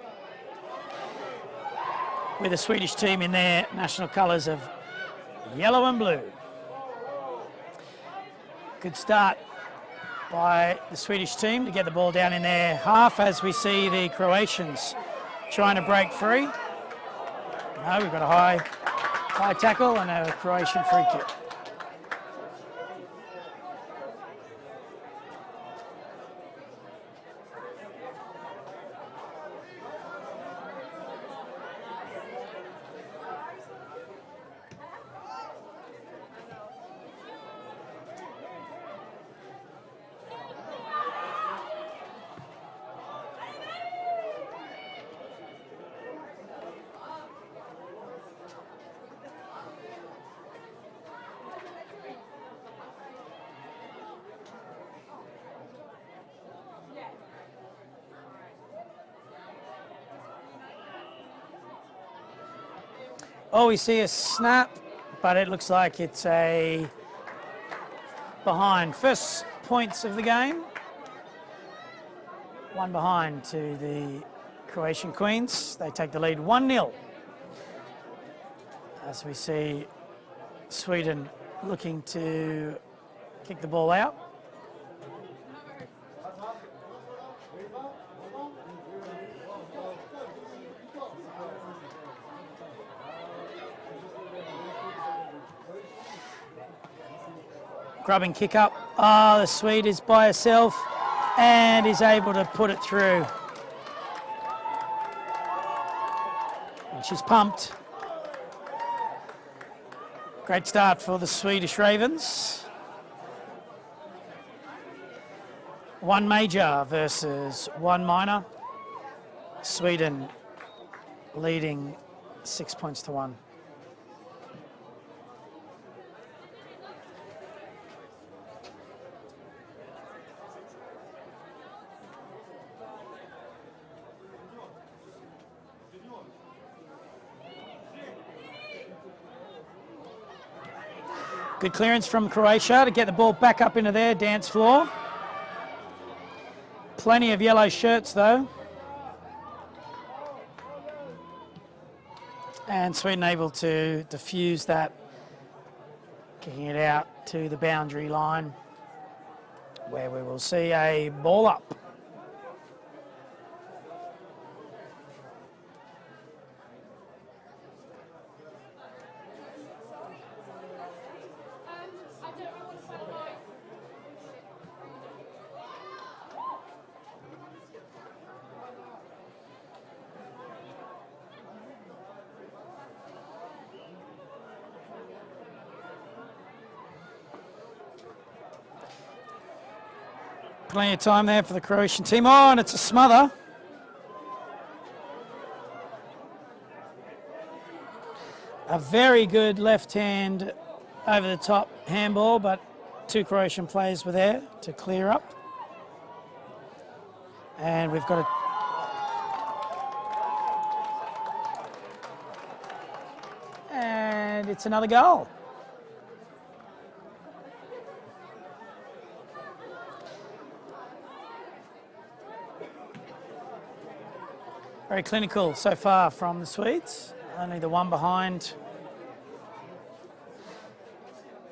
with the Swedish team in their national colours of yellow and blue. Good start by the Swedish team to get the ball down in their half as we see the Croatians trying to break free. No, we've got a high tackle and a Croatian free kick. Oh, we see a snap, but it looks like it's a behind. First points of the game. One behind to the Croatian Queens. They take the lead 1-0. As we see Sweden looking to kick the ball out. Grubbing kick up. Oh, the Swede is by herself and is able to put it through. And she's pumped. Great start for the Swedish Ravens. One major versus one minor. Sweden leading 6 points to 1. Good clearance from Croatia to get the ball back up into their dance floor. Plenty of yellow shirts though. And Sweden able to defuse that, kicking it out to the boundary line where we will see a ball up. Plenty of time there for the Croatian team. Oh, and it's a smother. A very good left hand over the top handball, but two Croatian players were there to clear up. And we've got and it's another goal. Very clinical so far from the Swedes. Only the one behind.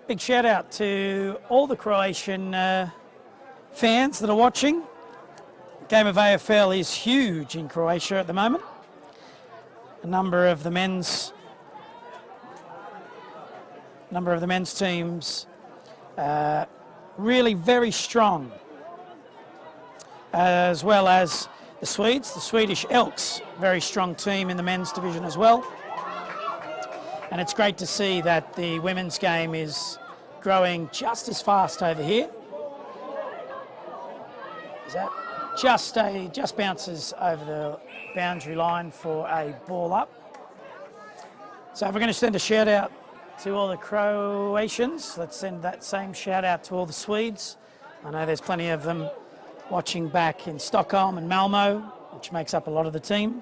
Big shout out to all the Croatian fans that are watching. The game of AFL is huge in Croatia at the moment. A number of the men's teams really very strong, as well as the Swedes. The Swedish Elks, very strong team in the men's division as well. And it's great to see that the women's game is growing just as fast over here. is that just bounces over the boundary line for a ball up. So if we're going to send a shout out to all the Croatians, let's send that same shout out to all the Swedes. I know there's plenty of them watching back in Stockholm and Malmo, which makes up a lot of the team.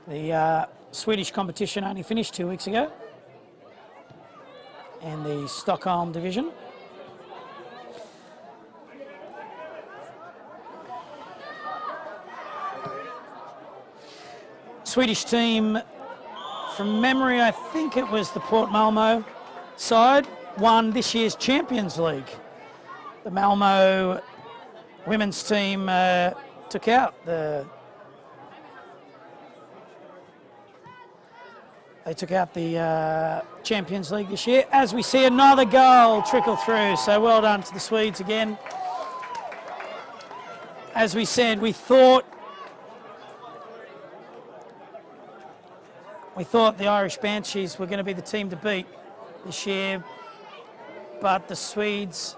The Swedish competition only finished 2 weeks ago in the Stockholm division. Swedish team, from memory, I think it was the Port Malmo side, won this year's Champions League. The Malmo women's team took out the Champions League this year. As we see another goal trickle through, so well done to the Swedes again. As we said, we thought the Irish Banshees were going to be the team to beat this year, but the Swedes,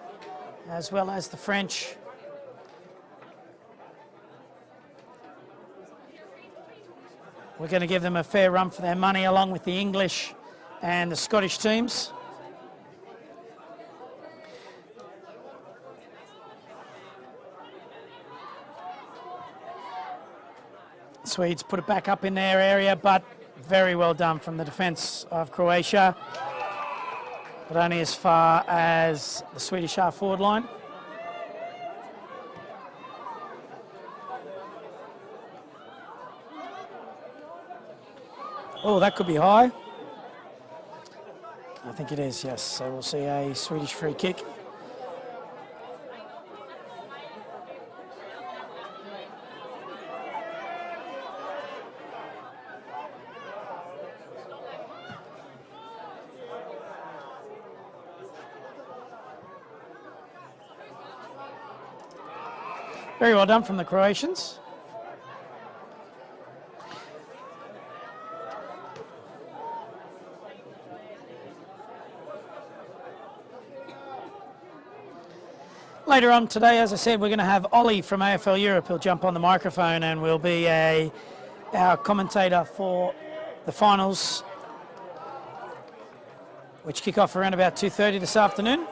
as well as the French, we're going to give them a fair run for their money, along with the English and the Scottish teams. Swedes put it back up in their area, but very well done from the defence of Croatia, but only as far as the Swedish half-forward line. Oh, that could be high. I think it is, yes. So we'll see a Swedish free kick. Very well done from the Croatians. Later on today, as I said, we're going to have Ollie from AFL Europe. He'll jump on the microphone and will be our commentator for the finals, which kick off around about 2:30 this afternoon.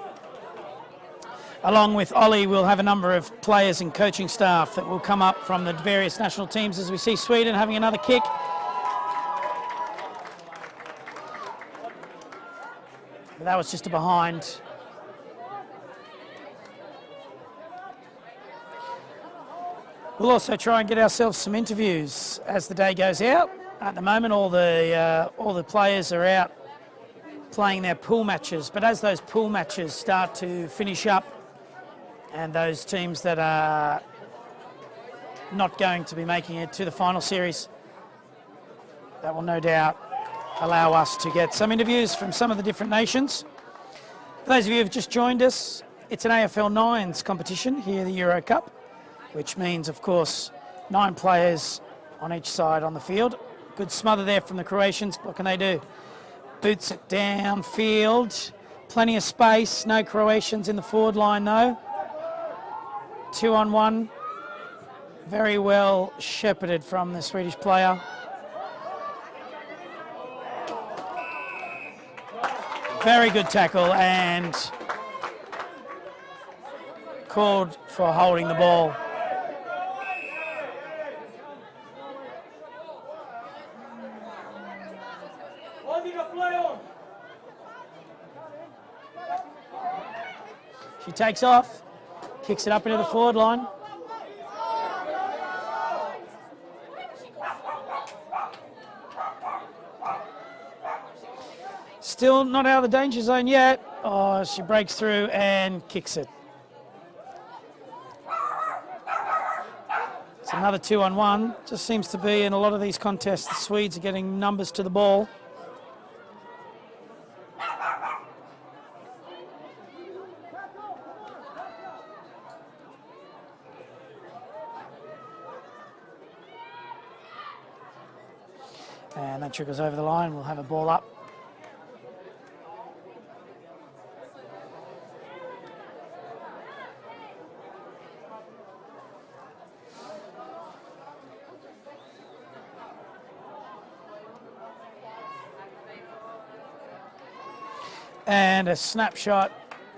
Along with Ollie, we'll have a number of players and coaching staff that will come up from the various national teams, as we see Sweden having another kick. But that was just a behind. We'll also try and get ourselves some interviews as the day goes out. At the moment, all the players are out playing their pool matches, but as those pool matches start to finish up, and those teams that are not going to be making it to the final series, that will no doubt allow us to get some interviews from some of the different nations. For those of you who have just joined us, it's an AFL 9s competition here, the Euro Cup, which means, of course, 9 players on each side on the field. Good smother there from the Croatians. What can they do? Boots it downfield. Plenty of space. No Croatians in the forward line, though. 2-on-1. Very well shepherded from the Swedish player. Very good tackle and called for holding the ball. She takes off, kicks it up into the forward line. Still not out of the danger zone yet. Oh, she breaks through and kicks it. It's another 2-on-1. Just seems to be in a lot of these contests, the Swedes are getting numbers to the ball. And that trickles over the line. We'll have a ball up. And a snapshot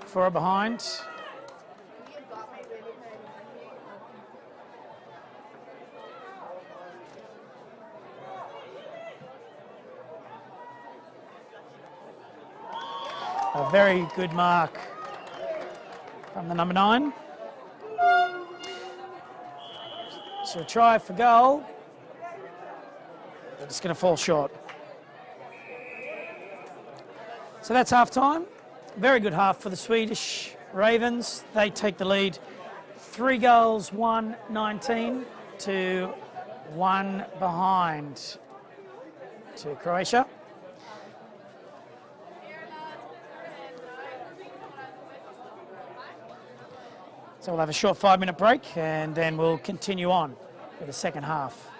for a behind. A very good mark from the number 9. So a try for goal. But it's going to fall short. So that's half time. Very good half for the Swedish Ravens. They take the lead 3 goals, 1-19 to 1 behind to Croatia. So we'll have a short 5-minute break and then we'll continue on with the second half.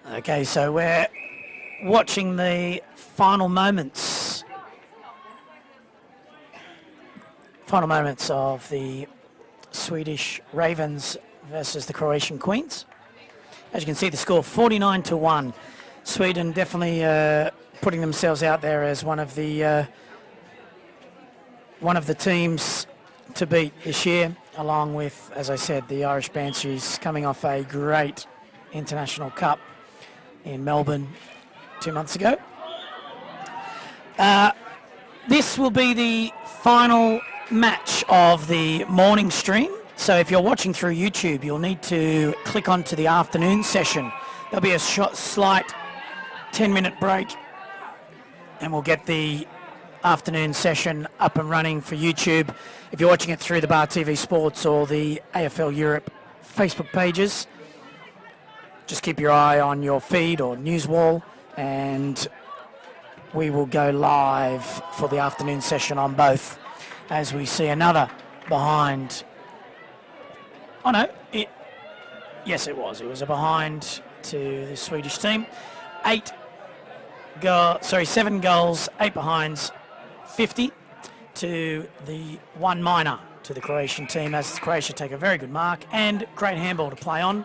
Okay, so we're watching the final moments. Final moments of the Swedish Ravens versus the Croatian Queens. As you can see, the score 49-1. Sweden definitely putting themselves out there as one of the teams to beat this year, along with, as I said, the Irish Banshees coming off a great international cup in Melbourne 2 months ago. This will be the final match of the morning stream. So if you're watching through YouTube, you'll need to click onto the afternoon session. There'll be a slight 10-minute break, and we'll get the afternoon session up and running for YouTube. If you're watching it through the Bar TV Sports or the AFL Europe Facebook pages, just keep your eye on your feed or news wall, and we will go live for the afternoon session on both as we see another behind. Oh no, yes it was a behind to the Swedish team. 7 goals, 8 behinds, 50 to the 1 minor to the Croatian team, as Croatia take a very good mark and great handball to play on.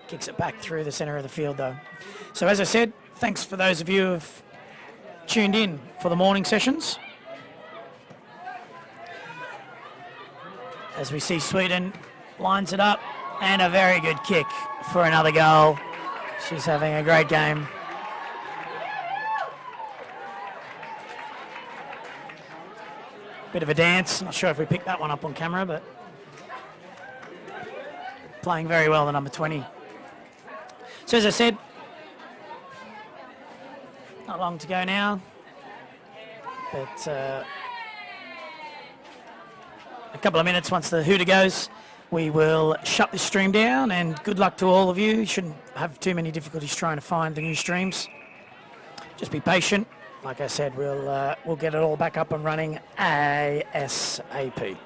Kicks it back through the centre of the field though. So as I said, thanks for those of you who've tuned in for the morning sessions. As we see Sweden lines it up, and a very good kick for another goal. She's having a great game. Bit of a dance, not sure if we picked that one up on camera, but playing very well, the number 20. So as I said, not long to go now, but a couple of minutes once the hooter goes, we will shut this stream down, and good luck to all of you. You shouldn't have too many difficulties trying to find the new streams. Just be patient. Like I said, we'll get it all back up and running ASAP.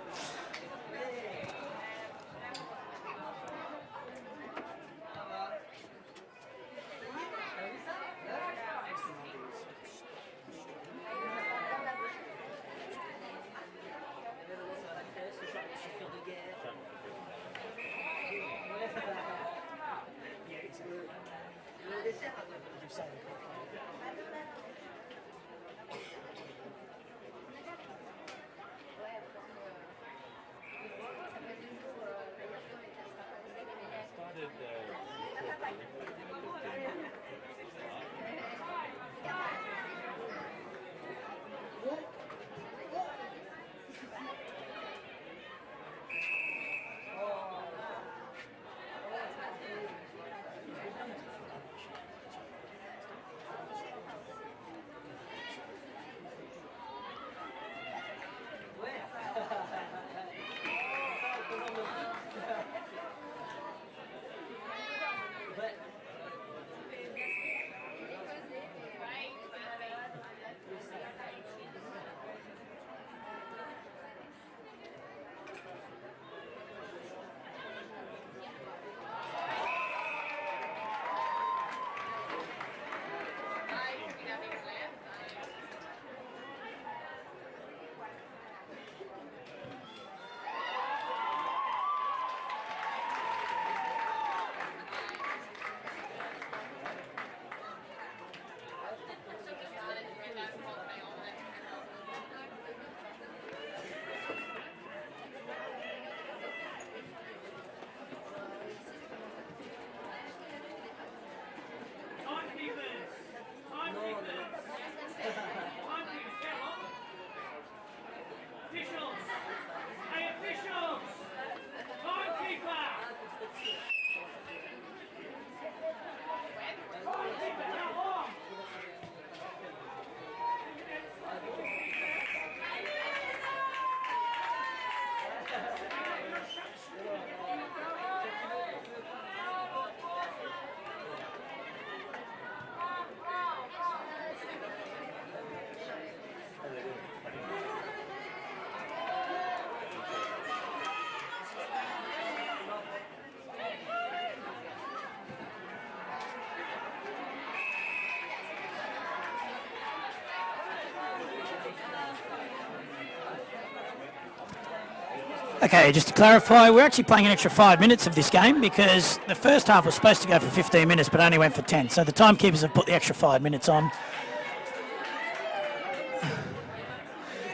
Okay, just to clarify, we're actually playing an extra 5 minutes of this game because the first half was supposed to go for 15 minutes but only went for 10. So the timekeepers have put the extra 5 minutes on.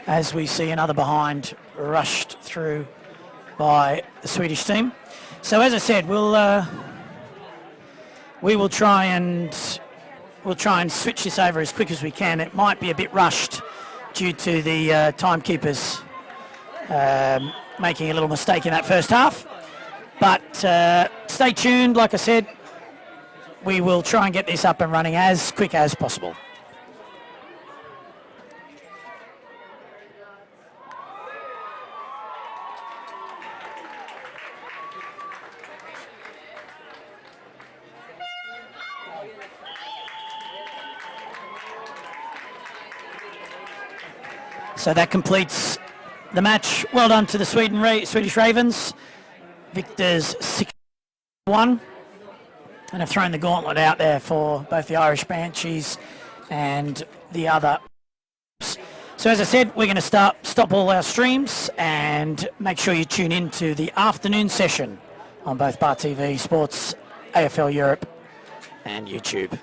As we see another behind rushed through by the Swedish team. So as I said, we will try and switch this over as quick as we can. It might be a bit rushed due to the timekeepers making a little mistake in that first half. But stay tuned, like I said, we will try and get this up and running as quick as possible. So that completes the match. Well done to the Swedish Ravens. Victors 6-1. And have thrown the gauntlet out there for both the Irish Banshees and the other. So as I said, we're going to stop all our streams and make sure you tune in to the afternoon session on both Bar TV, Sports, AFL Europe and YouTube.